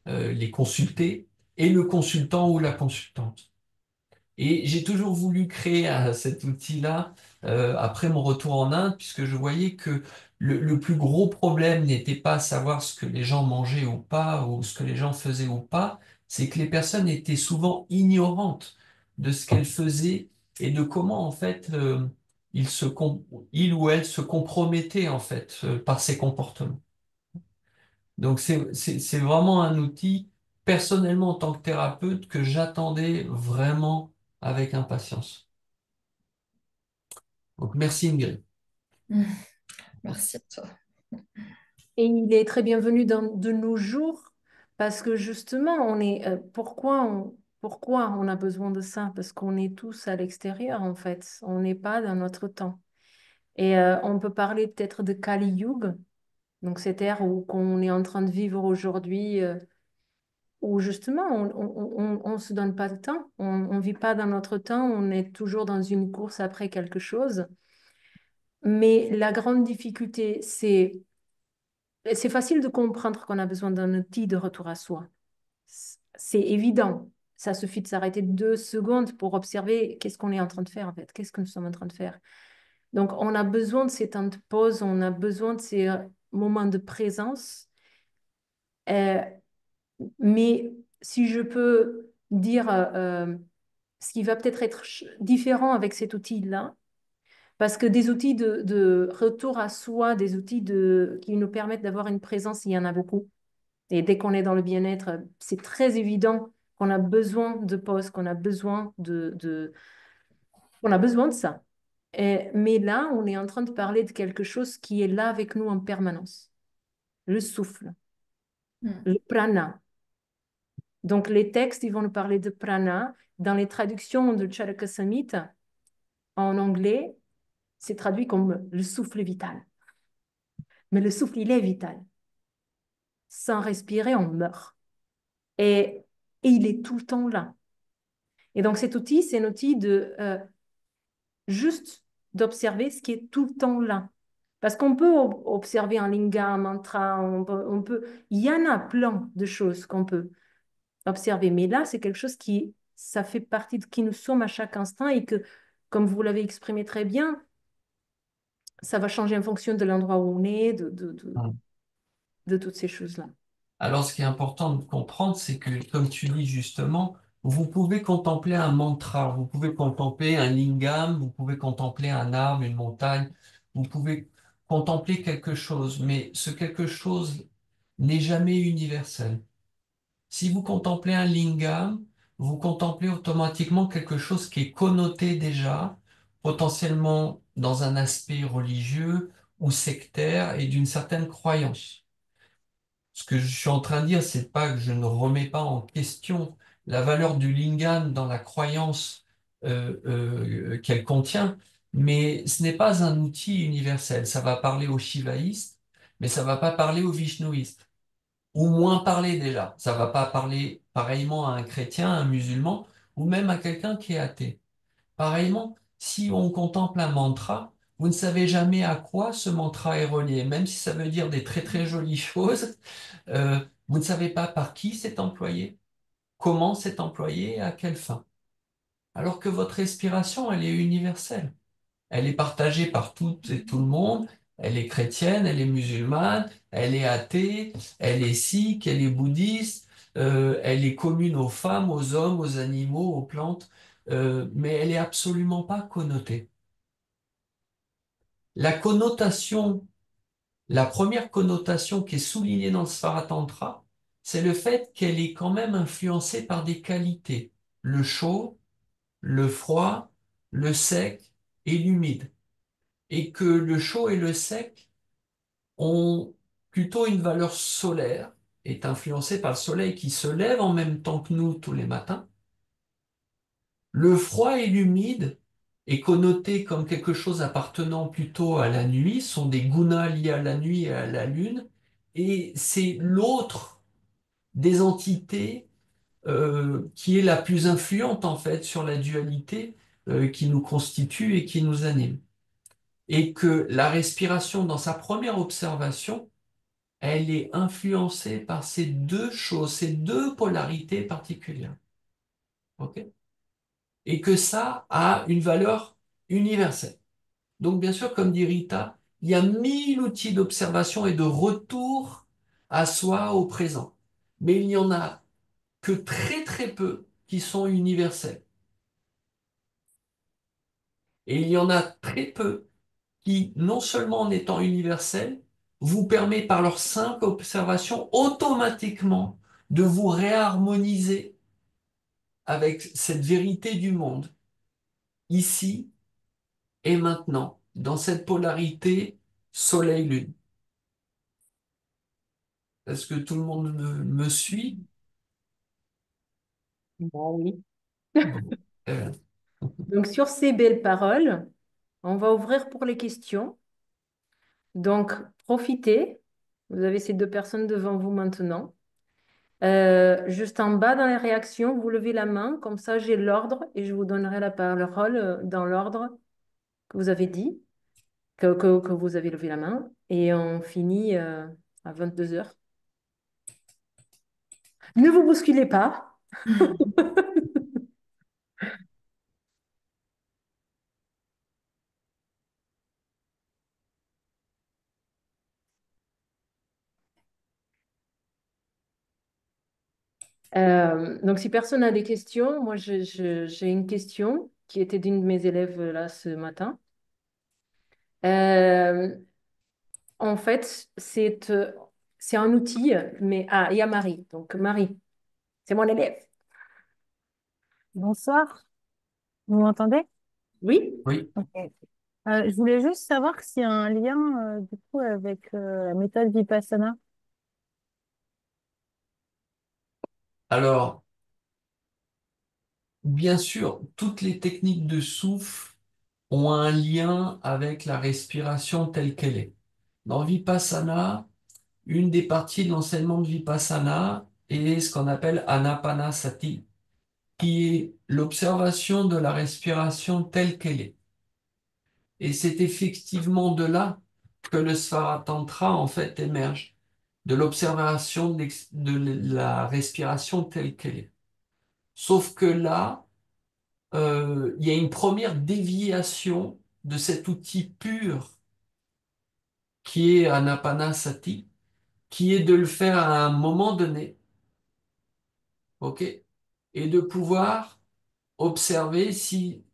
les consultés, et le consultant ou la consultante. Et j'ai toujours voulu créer cet outil-là après mon retour en Inde, puisque je voyais que le plus gros problème n'était pas savoir ce que les gens mangeaient ou pas, ou ce que les gens faisaient ou pas, c'est que les personnes étaient souvent ignorantes de ce qu'elles faisaient et de comment en fait ils ou elles se compromettaient en fait par ces comportements. Donc c'est vraiment un outil, personnellement en tant que thérapeute, que j'attendais vraiment avec impatience. Donc merci Ingrid. Merci à toi. Et il est très bienvenu de nos jours parce que justement, pourquoi on a besoin de ça? Parce qu'on est tous à l'extérieur en fait, on n'est pas dans notre temps. Et on peut parler peut-être de Kali Yuga, donc cette ère où qu'on est en train de vivre aujourd'hui, où justement on se donne pas de temps, on vit pas dans notre temps, on est toujours dans une course après quelque chose. Mais la grande difficulté, c'est facile de comprendre qu'on a besoin d'un outil de retour à soi. C'est évident. Ça suffit de s'arrêter 2 secondes pour observer qu'est-ce qu'on est en train de faire en fait, qu'est-ce que nous sommes en train de faire. Donc, on a besoin de ces temps de pause, on a besoin de ces moments de présence. Euh, mais si je peux dire ce qui va peut-être être différent avec cet outil-là, parce que des outils de retour à soi, des outils qui nous permettent d'avoir une présence, il y en a beaucoup. Et dès qu'on est dans le bien-être, c'est très évident qu'on a besoin de pause, qu'on a besoin on a besoin de ça. Mais là, on est en train de parler de quelque chose qui est là avec nous en permanence. Le souffle, Mm. le prana. Donc, les textes, ils vont nous parler de prana. Dans les traductions de Charaka Samhita, en anglais, c'est traduit comme le souffle vital. Mais le souffle, il est vital. Sans respirer, on meurt. Et il est tout le temps là. Et donc, cet outil, c'est un outil de juste d'observer ce qui est tout le temps là. Parce qu'on peut observer un linga, un mantra, il y en a plein de choses qu'on peut observer. Mais là, c'est quelque chose ça fait partie de qui nous sommes à chaque instant et que, comme vous l'avez exprimé très bien, ça va changer en fonction de l'endroit où on est, de toutes ces choses-là. Alors ce qui est important de comprendre, c'est que comme tu dis justement, vous pouvez contempler un mantra, vous pouvez contempler un lingam, vous pouvez contempler un arbre, une montagne, vous pouvez contempler quelque chose, mais ce quelque chose n'est jamais universel. Si vous contemplez un lingam, vous contemplez automatiquement quelque chose qui est connoté déjà, potentiellement dans un aspect religieux ou sectaire et d'une certaine croyance. Ce que je suis en train de dire, c'est pas que je ne remets pas en question la valeur du lingam dans la croyance qu'elle contient, mais ce n'est pas un outil universel. Ça va parler aux shivaïstes, mais ça va pas parler aux vishnouistes, ou moins parler déjà. Ça va pas parler pareillement à un chrétien, à un musulman, ou même à quelqu'un qui est athée. Pareillement, si on contemple un mantra, vous ne savez jamais à quoi ce mantra est relié, même si ça veut dire des très très jolies choses. Vous ne savez pas par qui c'est employé, comment c'est employé et à quelle fin. Alors que votre respiration, elle est universelle. Elle est partagée par toutes et tout le monde. Elle est chrétienne, elle est musulmane, elle est athée, elle est sikh, elle est bouddhiste, elle est commune aux femmes, aux hommes, aux animaux, aux plantes, mais elle est absolument pas connotée. La connotation, la première connotation qui est soulignée dans le Svaratantra, c'est le fait qu'elle est quand même influencée par des qualités, le chaud, le froid, le sec et l'humide. Et que le chaud et le sec ont plutôt une valeur solaire, est influencé par le soleil qui se lève en même temps que nous tous les matins. Le froid et l'humide est connoté comme quelque chose appartenant plutôt à la nuit, sont des gunas liés à la nuit et à la lune, et c'est l'autre des entités qui est la plus influente en fait sur la dualité qui nous constitue et qui nous anime. Et que la respiration, dans sa première observation, elle est influencée par ces deux choses, ces deux polarités particulières. Ok. Et que ça a une valeur universelle. Donc, bien sûr, comme dit Rita, il y a 1000 outils d'observation et de retour à soi au présent. Mais il n'y en a que très très peu qui sont universels. Et il y en a très peu qui, non seulement en étant universels, vous permet par leur simple observation automatiquement de vous réharmoniser avec cette vérité du monde, ici et maintenant, dans cette polarité soleil-lune. Est-ce que tout le monde me suit? Bon, oui. Bon. Euh, Donc, sur ces belles paroles, on va ouvrir pour les questions. Donc, profitez. Vous avez ces deux personnes devant vous maintenant. Juste en bas dans les réactions, vous levez la main, comme ça j'ai l'ordre et je vous donnerai la parole dans l'ordre que vous avez dit, que vous avez levé la main. Et on finit à 22 heures. Ne vous bousculez pas. Donc, si personne n'a des questions, moi j'ai une question qui était d'une de mes élèves là ce matin. Euh, En fait, c'est un outil, mais ah, il y a Marie. Donc, Marie, c'est mon élève. Bonsoir, vous m'entendez? Oui? oui. Ok. Je voulais juste savoir s'il y a un lien du coup avec la méthode Vipassana. Alors, bien sûr, toutes les techniques de souffle ont un lien avec la respiration telle qu'elle est. Dans Vipassana, une des parties de l'enseignement de Vipassana est ce qu'on appelle Anapanasati, qui est l'observation de la respiration telle qu'elle est. Et c'est effectivement de là que le Svaratantra en fait émerge, de l'observation de la respiration telle qu'elle est. Sauf que là, il y a une première déviation de cet outil pur qui est Anapanasati, qui est de le faire à un moment donné, ok, et de pouvoir observer si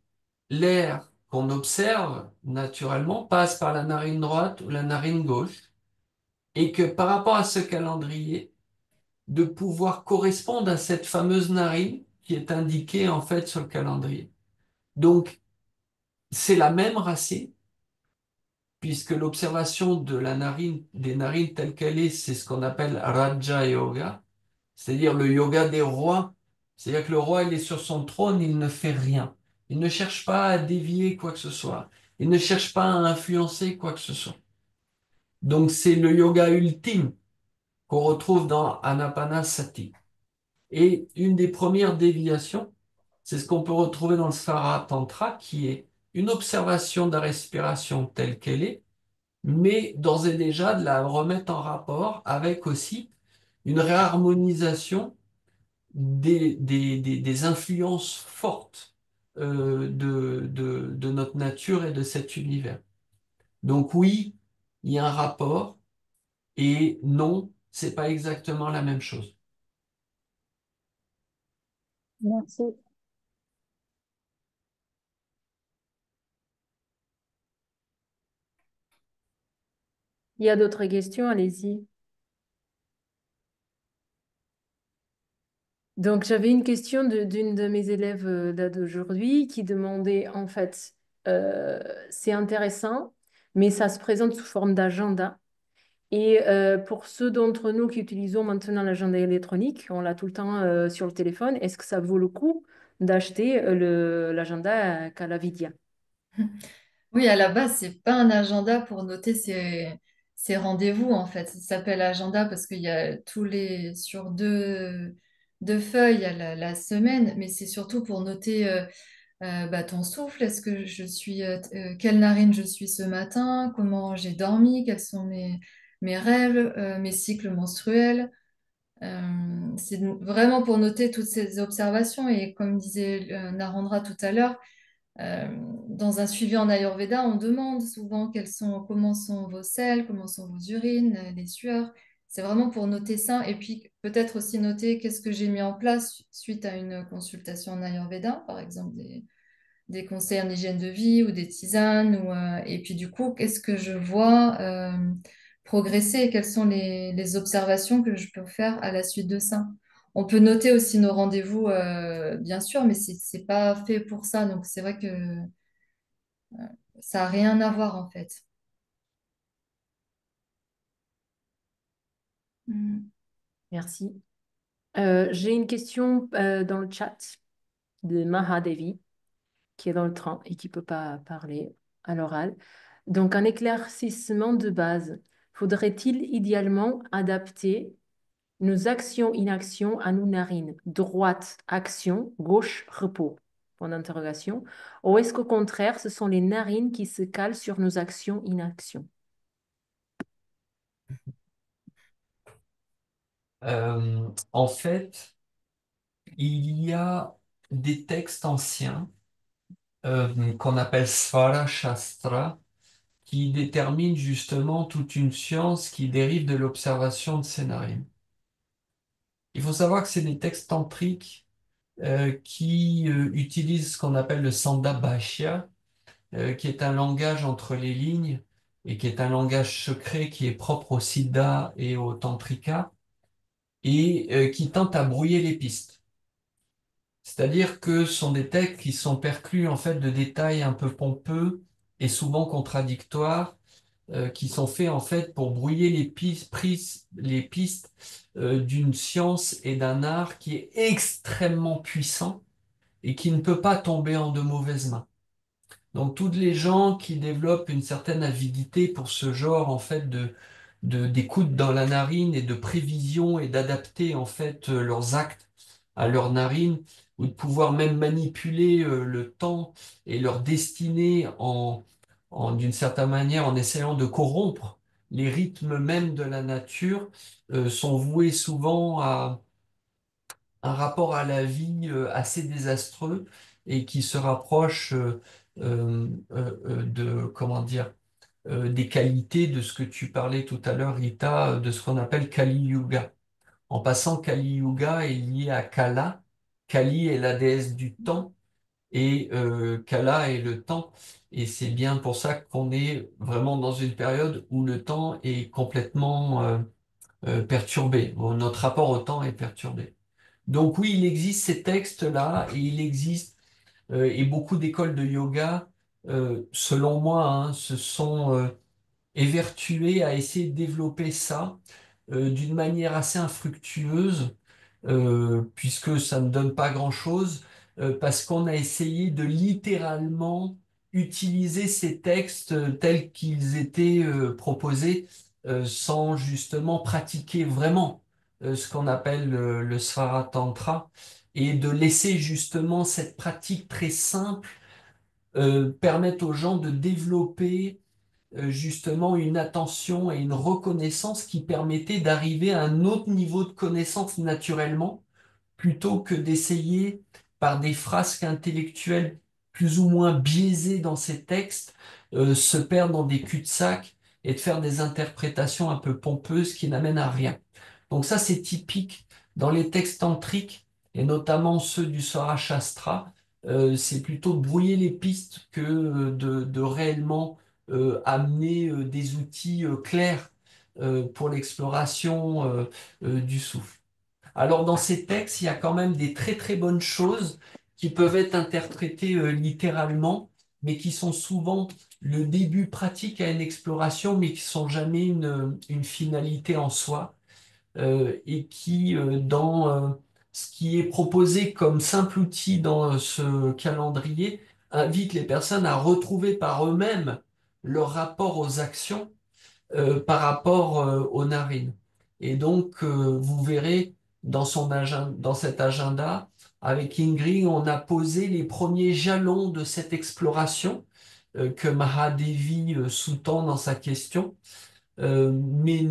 l'air qu'on observe naturellement passe par la narine droite ou la narine gauche, et que par rapport à ce calendrier, de pouvoir correspondre à cette fameuse narine qui est indiqué en fait sur le calendrier. Donc, c'est la même racine, puisque l'observation de la narine, des narines telle qu'elle est, c'est ce qu'on appelle Raja Yoga, c'est-à-dire le yoga des rois. C'est-à-dire que le roi, il est sur son trône, il ne fait rien. Il ne cherche pas à dévier quoi que ce soit. Il ne cherche pas à influencer quoi que ce soit. Donc c'est le yoga ultime qu'on retrouve dans Anapanasati. Et une des premières déviations, c'est ce qu'on peut retrouver dans le Svara Tantra, qui est une observation de la respiration telle qu'elle est, mais d'ores et déjà de la remettre en rapport avec aussi une réharmonisation des influences fortes de notre nature et de cet univers. Donc oui, il y a un rapport et non, c'est pas exactement la même chose. Merci. Il y a d'autres questions? Allez-y. Donc, j'avais une question d'une de mes élèves là d'aujourd'hui qui demandait, en fait, c'est intéressant, mais ça se présente sous forme d'agenda. Et pour ceux d'entre nous qui utilisons maintenant l'agenda électronique, on l'a tout le temps sur le téléphone, est-ce que ça vaut le coup d'acheter l'agenda Kalavidya? Oui, à la base, c'est pas un agenda pour noter ses rendez-vous, en fait. Il s'appelle agenda parce qu'il y a sur deux feuilles, il y a la semaine, mais c'est surtout pour noter bah, ton souffle. Est-ce que quelle narine je suis ce matin, comment j'ai dormi, quels sont mes rêves, mes cycles menstruels. C'est vraiment pour noter toutes ces observations. Et comme disait Narendra tout à l'heure, euh, dans un suivi en Ayurveda, on demande souvent comment sont vos selles, comment sont vos urines, les sueurs. C'est vraiment pour noter ça. Et puis peut-être aussi noter qu'est-ce que j'ai mis en place suite à une consultation en Ayurveda, par exemple des conseils en hygiène de vie ou des tisanes. Et puis du coup, qu'est-ce que je vois progresser et quelles sont les observations que je peux faire à la suite de ça. On peut noter aussi nos rendez-vous, bien sûr, mais c'est pas fait pour ça. Donc c'est vrai que ça n'a rien à voir en fait. Mm. Merci. J'ai une question dans le chat de Mahadevi, qui est dans le train et qui ne peut pas parler à l'oral. Donc, un éclaircissement de base. Faudrait-il idéalement adapter nos actions-inactions à nos narines? Droite, action, gauche, repos. Point d'interrogation. Ou est-ce qu'au contraire, ce sont les narines qui se calent sur nos actions-inactions? En fait, il y a des textes anciens qu'on appelle Svara Shastra qui déterminent justement toute une science qui dérive de l'observation de ces narines. Il faut savoir que c'est des textes tantriques qui utilisent ce qu'on appelle le Sandabhashya, qui est un langage entre les lignes et qui est un langage secret qui est propre au Siddha et au Tantrika et qui tente à brouiller les pistes. C'est-à-dire que ce sont des textes qui sont perclus en fait de détails un peu pompeux et souvent contradictoires, qui sont faits en fait pour brouiller les pistes d'une science et d'un art qui est extrêmement puissant et qui ne peut pas tomber en de mauvaises mains. Donc, toutes les gens qui développent une certaine avidité pour ce genre, en fait, d'écoute dans la narine et de prévision et d'adapter, en fait, leurs actes à leur narine, ou de pouvoir même manipuler, le temps et leur destinée d'une certaine manière, en essayant de corrompre les rythmes même de la nature, sont voués souvent à un rapport à la vie assez désastreux et qui se rapproche comment dire, des qualités de ce que tu parlais tout à l'heure, Rita, de ce qu'on appelle Kali Yuga. En passant, Kali Yuga est lié à Kala. Kali est la déesse du temps et Kala est le temps. Et c'est bien pour ça qu'on est vraiment dans une période où le temps est complètement perturbé, où notre rapport au temps est perturbé. Donc oui, il existe ces textes-là et il existe et beaucoup d'écoles de yoga, selon moi, hein, se sont évertuées à essayer de développer ça d'une manière assez infructueuse, puisque ça ne donne pas grand-chose, parce qu'on a essayé de littéralement utiliser ces textes tels qu'ils étaient proposés, sans justement pratiquer vraiment ce qu'on appelle le Svara Tantra, et de laisser justement cette pratique très simple permettre aux gens de développer justement une attention et une reconnaissance qui permettait d'arriver à un autre niveau de connaissance naturellement, plutôt que d'essayer par des frasques intellectuelles plus ou moins biaisées dans ces textes, se perdre dans des cul-de-sac et de faire des interprétations un peu pompeuses qui n'amènent à rien. Donc ça, c'est typique dans les textes tantriques, et notamment ceux du Swara Shastra. C'est plutôt de brouiller les pistes que de réellement amener des outils clairs pour l'exploration du souffle. Alors dans ces textes, il y a quand même des très très bonnes choses qui peuvent être interprétées littéralement, mais qui sont souvent le début pratique à une exploration, mais qui sont jamais une finalité en soi, et qui, dans ce qui est proposé comme simple outil dans ce calendrier, invite les personnes à retrouver par eux-mêmes leur rapport aux actions par rapport aux narines. Et donc, vous verrez dans cet agenda, avec Ingrid, on a posé les premiers jalons de cette exploration que Mahadevi sous-tend dans sa question. Mais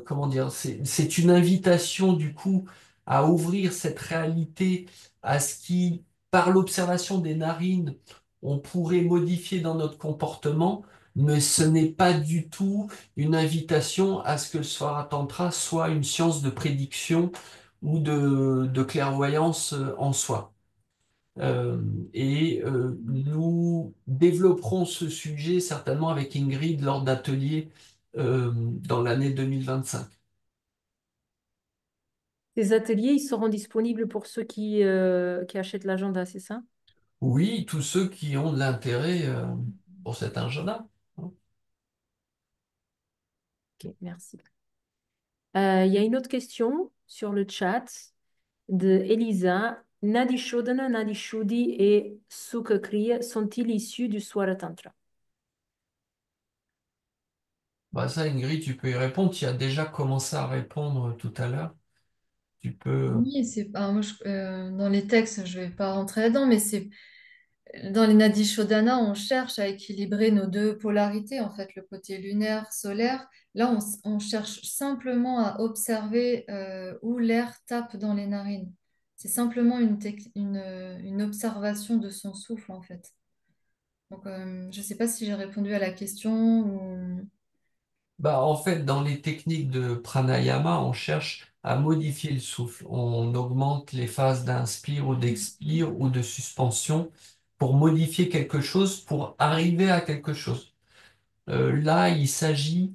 comment dire, c'est une invitation du coup à ouvrir cette réalité à ce qui, par l'observation des narines, on pourrait modifier dans notre comportement, mais ce n'est pas du tout une invitation à ce que le Svara Tantra soit une science de prédiction ou de clairvoyance en soi. Euh, Nous développerons ce sujet certainement avec Ingrid lors d'ateliers dans l'année 2025. Ces ateliers, ils seront disponibles pour ceux qui achètent l'agenda, c'est ça? Oui, tous ceux qui ont de l'intérêt pour cet agenda. Ok, merci. Il y a une autre question sur le chat de Elisa. Nadi Shodhana, Nadi Shuddhi et Sukha Kriya sont-ils issus du Swara Tantra? Bah ça, Ingrid, tu peux y répondre. Tu as déjà commencé à répondre tout à l'heure. Tu peux. Oui, moi, dans les textes, je ne vais pas rentrer là-dedans, mais c'est dans les Nadi Shodhana, on cherche à équilibrer nos deux polarités, en fait, le côté lunaire, solaire. Là, on cherche simplement à observer où l'air tape dans les narines. C'est simplement une observation de son souffle, en fait. Donc, je ne sais pas si j'ai répondu à la question ou... Bah, en fait, dans les techniques de pranayama, on cherche à modifier le souffle. On augmente les phases d'inspire ou d'expire ou de suspension pour modifier quelque chose, pour arriver à quelque chose. Là, il s'agit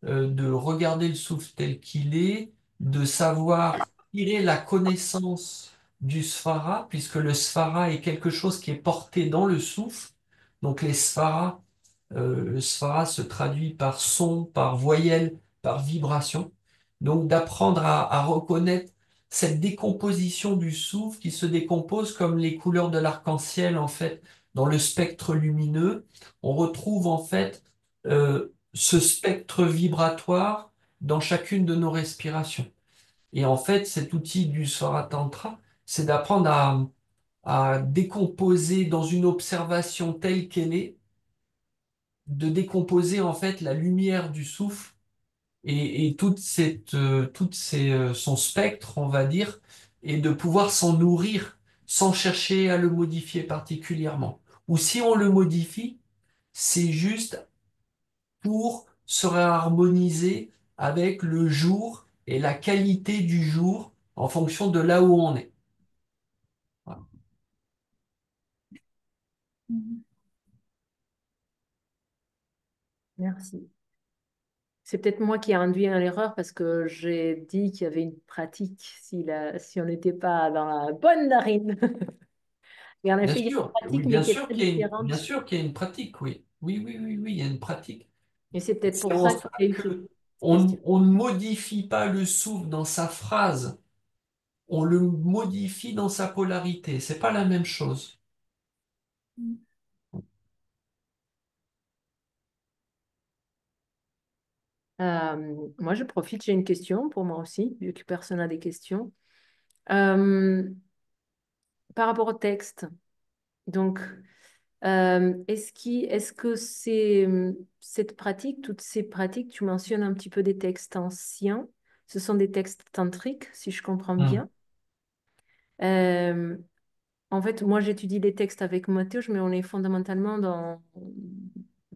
de regarder le souffle tel qu'il est, de savoir tirer la connaissance du sphara, puisque le sphara est quelque chose qui est porté dans le souffle. Donc les spharas, le sphara se traduit par son, par voyelle, par vibration. Donc d'apprendre à reconnaître cette décomposition du souffle qui se décompose comme les couleurs de l'arc-en-ciel en fait dans le spectre lumineux. On retrouve en fait ce spectre vibratoire dans chacune de nos respirations. Et en fait, cet outil du Swara-tantra, c'est d'apprendre à décomposer dans une observation telle qu'elle est, de décomposer en fait la lumière du souffle et son spectre, on va dire, et de pouvoir s'en nourrir sans chercher à le modifier particulièrement. Ou si on le modifie, c'est juste pour se réharmoniser avec le jour et la qualité du jour en fonction de là où on est. Voilà. Merci. C'est peut-être moi qui ai induit en l'erreur parce que j'ai dit qu'il y avait une pratique si on n'était pas dans la bonne narine. Et en Bien effet, il y a une sûr, oui, pratique, mais qui est très bien différente. sûr qu'il y a une pratique, oui. Oui, oui, oui, oui, il y a une pratique. Et c'est peut-être C'est pour en ça ça qu'il y a eu que cette question. on ne modifie pas le souffle dans sa phrase, on le modifie dans sa polarité. C'est pas la même chose. Moi, je profite, j'ai une question pour moi aussi, vu que personne n'a des questions. Euh, Par rapport au texte, donc, est-ce que cette pratique, toutes ces pratiques, tu mentionnes un petit peu des textes anciens, ce sont des textes tantriques, si je comprends Hmm. bien. Euh, En fait, moi, j'étudie les textes avec Mathieu, mais on est fondamentalement dans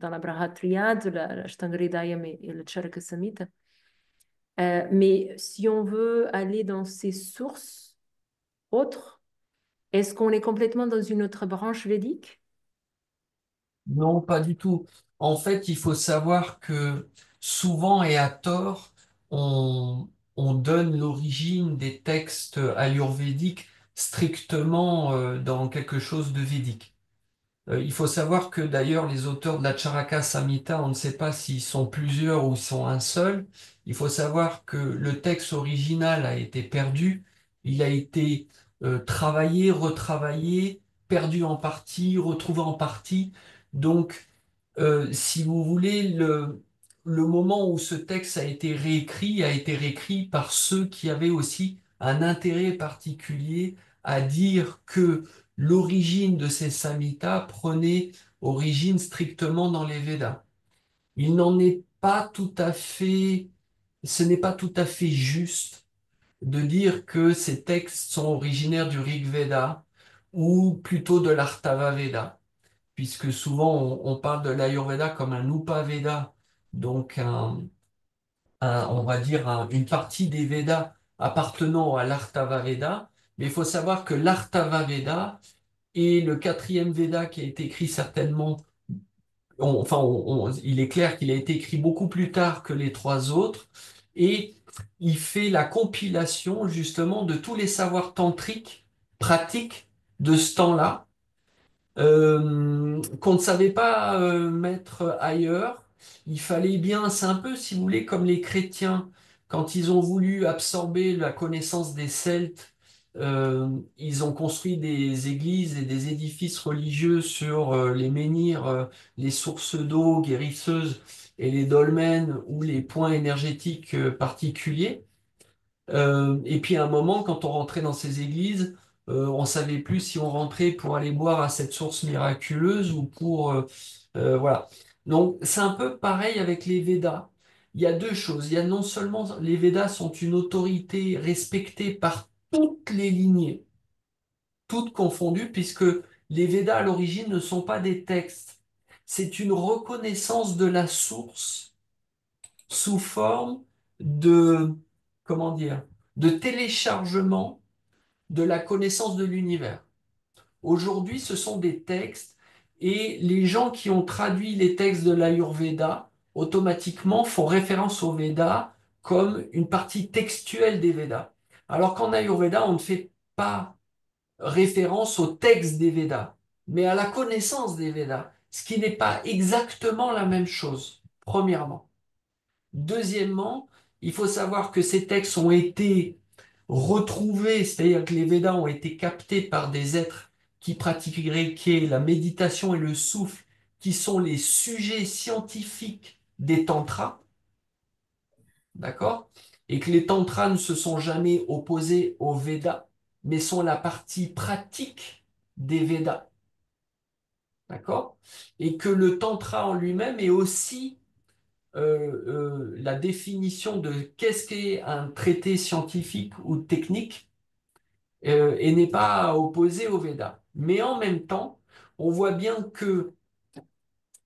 la Brihatriyad, l'Ashtanga Hridayam et le Charaka Samhita. Mais si on veut aller dans ces sources autres, est-ce qu'on est complètement dans une autre branche védique? Non, pas du tout. En fait, il faut savoir que souvent et à tort, on donne l'origine des textes ayurvédiques strictement dans quelque chose de védique. Il faut savoir que d'ailleurs les auteurs de la Charaka Samhita, on ne sait pas s'ils sont plusieurs ou sont un seul. Il faut savoir que le texte original a été perdu, il a été travaillé, retravaillé, perdu en partie, retrouvé en partie. Donc, si vous voulez, le moment où ce texte a été réécrit par ceux qui avaient aussi un intérêt particulier à dire que l'origine de ces samhitas prenait origine strictement dans les Védas. Il n'en est pas tout à fait, ce n'est pas tout à fait juste de dire que ces textes sont originaires du Rig Veda ou plutôt de l'Artava Veda, puisque souvent on parle de l'Ayurveda comme un Upaveda, donc on va dire une partie des Védas appartenant à l'Artava Veda, mais il faut savoir que l'Artava Veda et le quatrième Veda qui a été écrit certainement, il est clair qu'il a été écrit beaucoup plus tard que les trois autres, et il fait la compilation justement de tous les savoirs tantriques pratiques de ce temps-là, qu'on ne savait pas mettre ailleurs. Il fallait bien, c'est un peu, si vous voulez, comme les chrétiens, quand ils ont voulu absorber la connaissance des Celtes, ils ont construit des églises et des édifices religieux sur les menhirs, les sources d'eau guérisseuses et les dolmens ou les points énergétiques particuliers. Et puis à un moment, quand on rentrait dans ces églises, on savait plus si on rentrait pour aller boire à cette source miraculeuse ou pour voilà. Donc c'est un peu pareil avec les Védas. Il y a deux choses. Il y a non seulement les Védas sont une autorité respectée par toutes les lignées, toutes confondues, puisque les Védas à l'origine ne sont pas des textes. C'est une reconnaissance de la source sous forme de, comment dire, de téléchargement de la connaissance de l'univers. Aujourd'hui, ce sont des textes et les gens qui ont traduit les textes de l'Ayurveda automatiquement font référence aux Védas comme une partie textuelle des Védas. Alors qu'en Ayurveda, on ne fait pas référence au texte des Védas, mais à la connaissance des Védas, ce qui n'est pas exactement la même chose, premièrement. Deuxièmement, il faut savoir que ces textes ont été retrouvés, c'est-à-dire que les Védas ont été captés par des êtres qui pratiqueraient la méditation et le souffle, qui sont les sujets scientifiques des tantras, d'accord? Et que les tantras ne se sont jamais opposés aux Védas, mais sont la partie pratique des Védas, d'accord? Et que le tantra en lui-même est aussi la définition de qu'est-ce qu'est un traité scientifique ou technique et n'est pas opposé au Veda. Mais en même temps, on voit bien que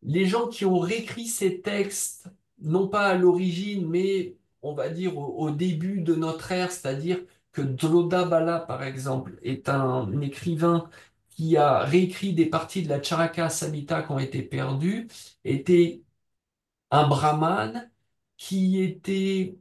les gens qui ont réécrit ces textes, non pas à l'origine, mais on va dire au début de notre ère, c'est-à-dire que Drodabala, par exemple, est un écrivain qui a réécrit des parties de la Charaka Samhita qui ont été perdues, était un brahmane qui était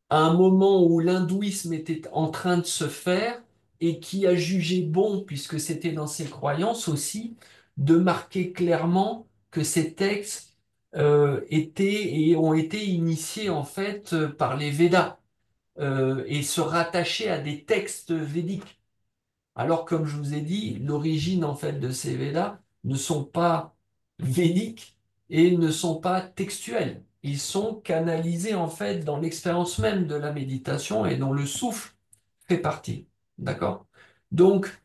à un moment où l'hindouisme était en train de se faire et qui a jugé bon, puisque c'était dans ses croyances aussi, de marquer clairement que ces textes étaient et ont été initiés en fait par les Védas et se rattacher à des textes védiques. Alors, comme je vous ai dit, l'origine en fait de ces Védas ne sont pas védiques et ne sont pas textuels. Ils sont canalisés en fait dans l'expérience même de la méditation et dont le souffle fait partie. D'accord? Donc,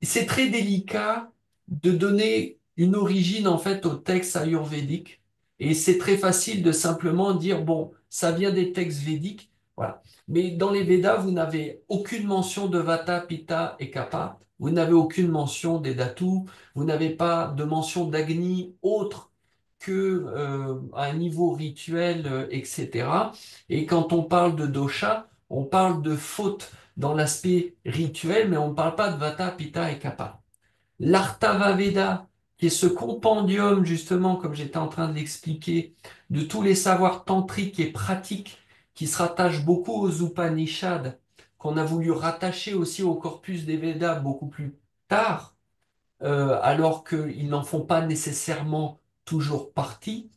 c'est très délicat de donner une origine en fait au texte ayurvédique et c'est très facile de simplement dire bon, ça vient des textes védiques, voilà. Mais dans les Védas, vous n'avez aucune mention de Vata, Pitta et Kapha, vous n'avez aucune mention des Dhatus, vous n'avez pas de mention d'Agni autre que à un niveau rituel, etc. Et quand on parle de dosha, on parle de faute dans l'aspect rituel, mais on ne parle pas de Vata, Pitta et Kapha. L'Artava Veda, qui est ce compendium, justement, comme j'étais en train de l'expliquer, de tous les savoirs tantriques et pratiques qui se rattachent beaucoup aux Upanishads, qu'on a voulu rattacher aussi au corpus des Védas beaucoup plus tard, alors qu'ils n'en font pas nécessairement toujours partie,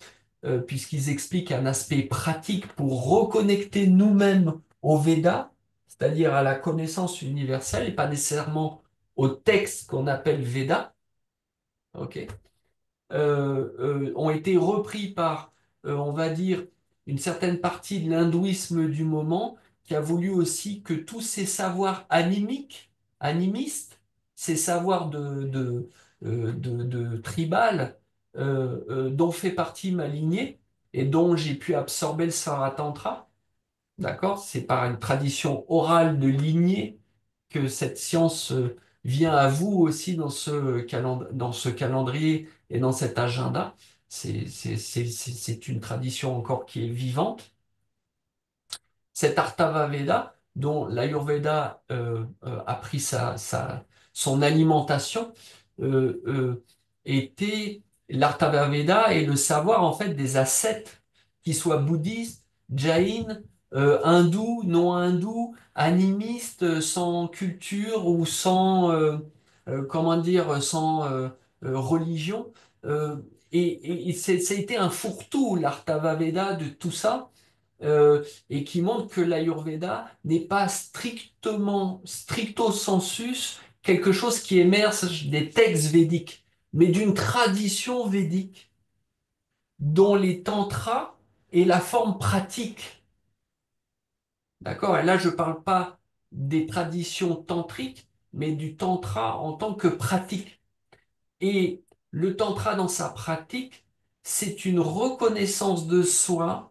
puisqu'ils expliquent un aspect pratique pour reconnecter nous-mêmes au Veda, c'est-à-dire à la connaissance universelle, et pas nécessairement au texte qu'on appelle Veda, ok, ont été repris par, on va dire, une certaine partie de l'hindouisme du moment, qui a voulu aussi que tous ces savoirs animiques, animistes, ces savoirs de tribal, dont fait partie ma lignée, et dont j'ai pu absorber le Saratantra, d'accord? C'est par une tradition orale de lignée que cette science vient à vous aussi dans dans ce calendrier et dans cet agenda. C'est une tradition encore qui est vivante. Cet Artava Veda, dont l'Ayurveda a pris son alimentation, était l'Artava Veda et le savoir en fait des ascètes, qu'ils soient bouddhistes, jaïnes, hindous, non hindous, animistes, sans culture ou sans, comment dire, sans religion. Euh, ça a été un fourre-tout, l'Artava Veda, de tout ça et qui montre que l'Ayurveda n'est pas stricto sensus, quelque chose qui émerge des textes védiques, mais d'une tradition védique dont les tantras est la forme pratique. D'accord? Et là, je ne parle pas des traditions tantriques, mais du tantra en tant que pratique. Et le tantra dans sa pratique, c'est une reconnaissance de soi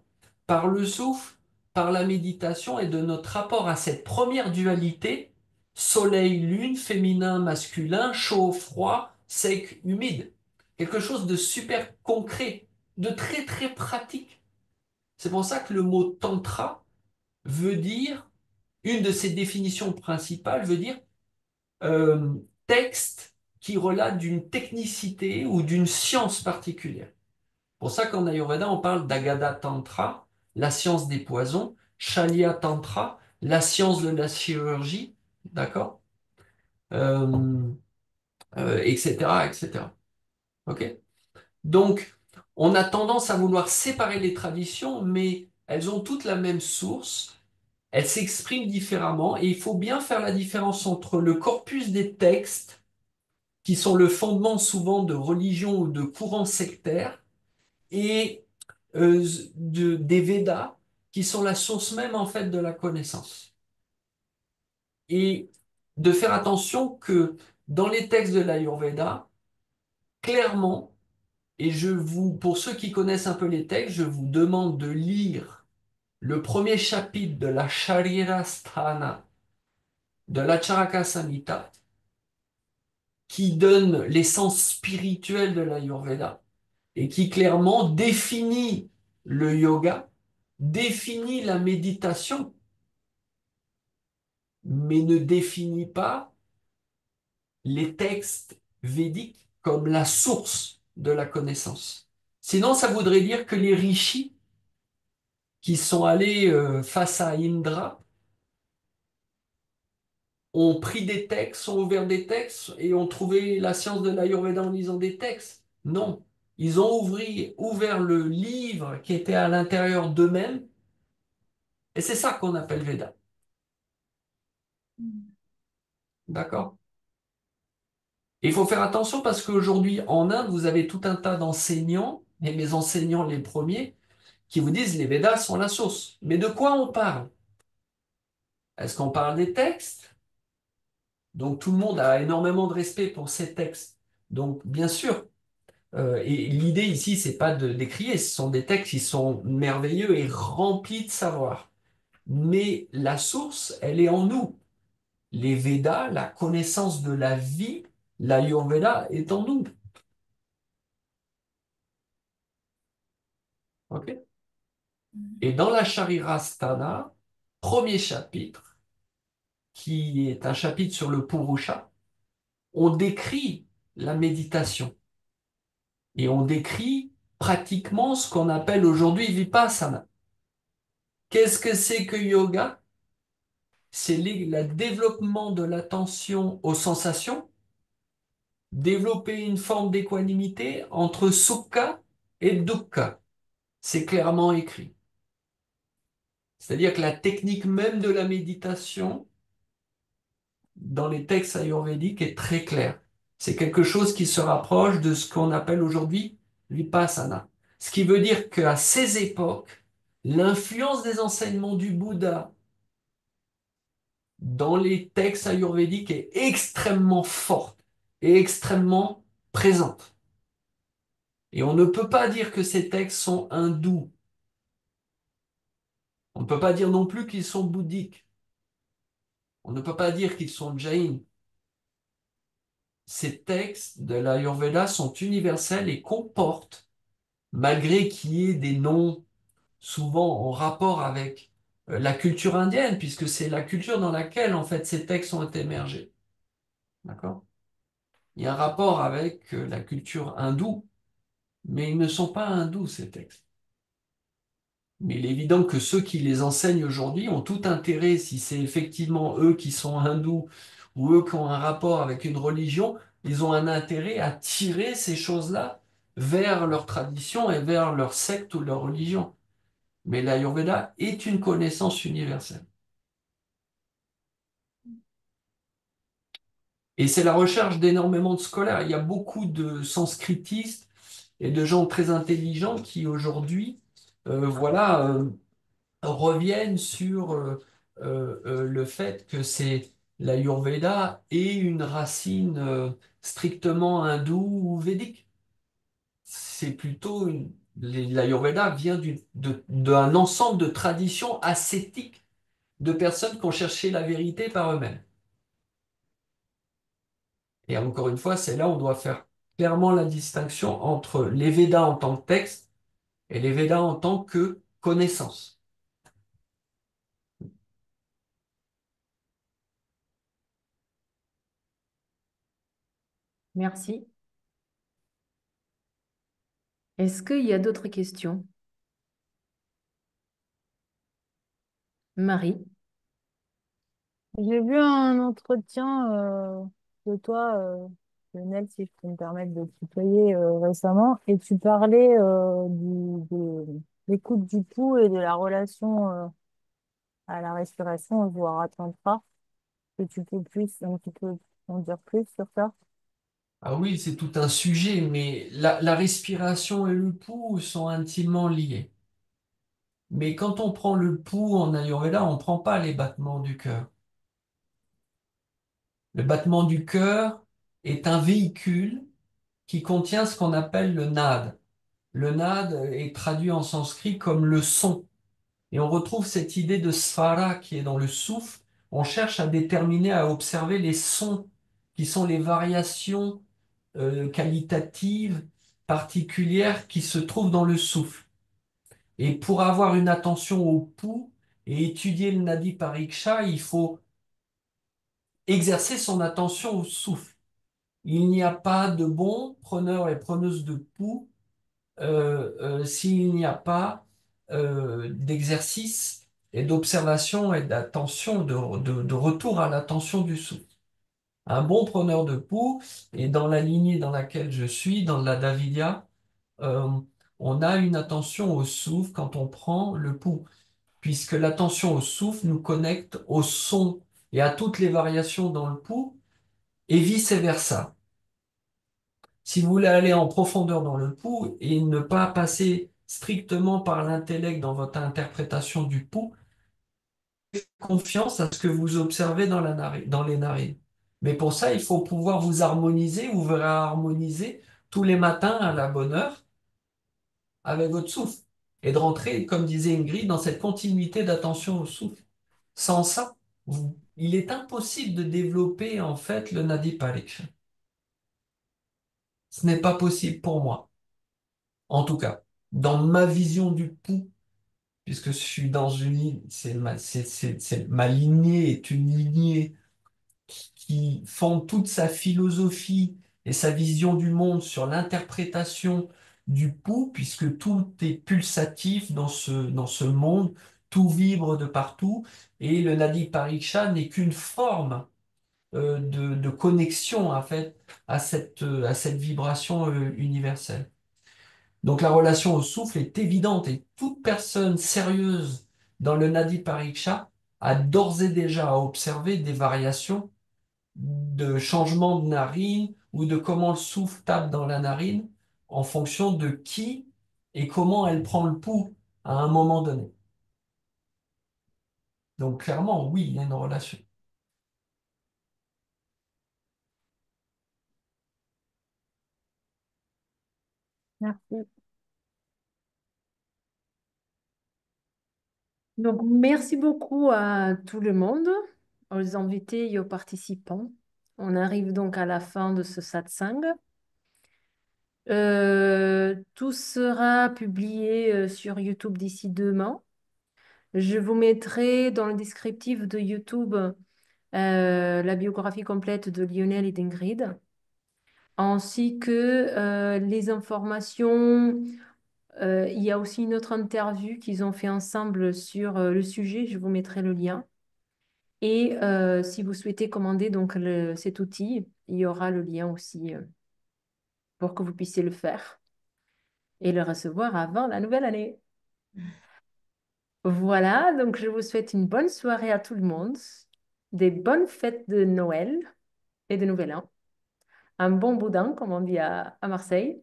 par le souffle, par la méditation et de notre rapport à cette première dualité, soleil-lune, féminin, masculin, chaud, froid, sec, humide. Quelque chose de super concret, de très très pratique. C'est pour ça que le mot tantra veut dire, une de ses définitions principales veut dire euh, texte qui relate d'une technicité ou d'une science particulière. Pour ça qu'en Ayurveda, on parle d'Agada Tantra, la science des poisons, Shalya Tantra, la science de la chirurgie, d'accord euh, etc., etc. Ok. Donc, on a tendance à vouloir séparer les traditions, mais elles ont toutes la même source, elles s'expriment différemment, et il faut bien faire la différence entre le corpus des textes qui sont le fondement souvent de religions ou de courants sectaires, et des Védas, qui sont la source même en fait de la connaissance. Et de faire attention que dans les textes de l'Ayurveda, clairement, pour ceux qui connaissent un peu les textes, je vous demande de lire le premier chapitre de la Sharirasthana de la Charaka Samhita, qui donne l'essence spirituelle de l'Ayurveda et qui clairement définit le yoga, définit la méditation, mais ne définit pas les textes védiques comme la source de la connaissance. Sinon, ça voudrait dire que les rishis qui sont allés face à Indra ont pris des textes, ont ouvert des textes et ont trouvé la science de l'Ayurveda en lisant des textes. Non. Ils ont ouvert le livre qui était à l'intérieur d'eux-mêmes et c'est ça qu'on appelle Veda. D'accord? Et il faut faire attention parce qu'aujourd'hui, en Inde, vous avez tout un tas d'enseignants, et mes enseignants les premiers, qui vous disent les Védas sont la source. Mais de quoi on parle? Est-ce qu'on parle des textes? Donc tout le monde a énormément de respect pour ces textes. Donc bien sûr, et l'idée ici, c'est pas de décrier, ce sont des textes qui sont merveilleux et remplis de savoir. Mais la source, elle est en nous. Les Védas, la connaissance de la vie, l'Ayurveda est en nous. Ok. Et dans la Sharirasthana, premier chapitre, qui est un chapitre sur le Purusha, on décrit la méditation et on décrit pratiquement ce qu'on appelle aujourd'hui Vipassana. Qu'est-ce que c'est que yoga? C'est le développement de l'attention aux sensations, développer une forme d'équanimité entre sukha et dukkha. C'est clairement écrit. C'est-à-dire que la technique même de la méditation dans les textes ayurvédiques est très claire. C'est quelque chose qui se rapproche de ce qu'on appelle aujourd'hui vipassana. Ce qui veut dire qu'à ces époques, l'influence des enseignements du Bouddha dans les textes ayurvédiques est extrêmement forte et extrêmement présente. Et on ne peut pas dire que ces textes sont hindous. On ne peut pas dire non plus qu'ils sont bouddhiques. On ne peut pas dire qu'ils sont jains. Ces textes de l'Ayurveda sont universels et comportent, malgré qu'il y ait des noms souvent en rapport avec la culture indienne, puisque c'est la culture dans laquelle en fait ces textes ont émergés. D'accord? Il y a un rapport avec la culture hindoue, mais ils ne sont pas hindous ces textes. Mais il est évident que ceux qui les enseignent aujourd'hui ont tout intérêt, si c'est effectivement eux qui sont hindous ou eux qui ont un rapport avec une religion, ils ont un intérêt à tirer ces choses-là vers leur tradition et vers leur secte ou leur religion. Mais l'Ayurveda est une connaissance universelle. Et c'est la recherche d'énormément de scolaires. Il y a beaucoup de sanskritistes et de gens très intelligents qui aujourd'hui, voilà, reviennent sur le fait que c'est l'Ayurveda et une racine strictement hindoue ou védique. C'est plutôt l'Ayurveda vient d'un ensemble de traditions ascétiques de personnes qui ont cherché la vérité par eux-mêmes. Et encore une fois, c'est là où on doit faire clairement la distinction entre les Védas en tant que texte et les Védas en tant que connaissance. Merci. Est-ce qu'il y a d'autres questions? Marie? J'ai vu un entretien de toi, Lionel, si je peux me permettre de te tutoyer récemment, et tu parlais de l'écoute du pouls et de la relation à la respiration, voire à tantra. Que tu peux plus, un petit peu en dire plus sur ça? Ah oui, c'est tout un sujet, mais la respiration et le pouls sont intimement liés. Mais quand on prend le pouls en Ayurveda, on ne prend pas les battements du cœur. Le battement du cœur est un véhicule qui contient ce qu'on appelle le nad. Le nad est traduit en sanskrit comme le son. Et on retrouve cette idée de svara qui est dans le souffle. On cherche à déterminer, à observer les sons qui sont les variations qualitatives particulières qui se trouvent dans le souffle. Et pour avoir une attention au pouls et étudier le nadi pariksha, il faut exercer son attention au souffle. Il n'y a pas de bon preneur et preneuse de pouls s'il n'y a pas d'exercice et d'observation et d'attention, de retour à l'attention du souffle. Un bon preneur de pouls, et dans la lignée dans laquelle je suis, dans la Davidia, euh, on a une attention au souffle quand on prend le pouls, puisque l'attention au souffle nous connecte au son et à toutes les variations dans le pouls, et vice-versa. Si vous voulez aller en profondeur dans le pouls et ne pas passer strictement par l'intellect dans votre interprétation du pouls, faites confiance à ce que vous observez dans dans les narines. Mais pour ça, il faut pouvoir vous harmoniser, vous verrez harmoniser tous les matins à la bonne heure avec votre souffle et de rentrer, comme disait Ingrid, dans cette continuité d'attention au souffle. Sans ça, il est impossible de développer en fait le Nadi Pariksha. Ce n'est pas possible pour moi. En tout cas, dans ma vision du pouls, puisque je suis dans une ligne, ma lignée est une lignée qui fonde toute sa philosophie et sa vision du monde sur l'interprétation du pouls, puisque tout est pulsatif dans ce monde, tout vibre de partout, et le Nadi Pariksha n'est qu'une forme de connexion en fait, à cette vibration universelle. Donc la relation au souffle est évidente et toute personne sérieuse dans le Nadi Pariksha a d'ores et déjà observé des variations de changement de narine ou de comment le souffle tape dans la narine en fonction de qui et comment elle prend le pouls à un moment donné. Donc clairement, oui, il y a une relation. Merci. Donc, merci beaucoup à tout le monde, aux invités et aux participants. On arrive donc à la fin de ce satsang. Tout sera publié sur YouTube d'ici demain. Je vous mettrai dans le descriptif de YouTube la biographie complète de Lionel et d'Ingrid, ainsi que les informations. Il y a aussi une autre interview qu'ils ont fait ensemble sur le sujet. Je vous mettrai le lien. Et si vous souhaitez commander donc cet outil, il y aura le lien aussi pour que vous puissiez le faire et le recevoir avant la nouvelle année. Voilà, donc je vous souhaite une bonne soirée à tout le monde, des bonnes fêtes de Noël et de Nouvel An, un bon boudin, comme on dit à Marseille,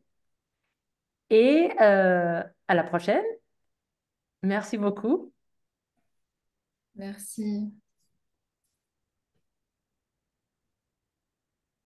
et à la prochaine. Merci beaucoup. Merci.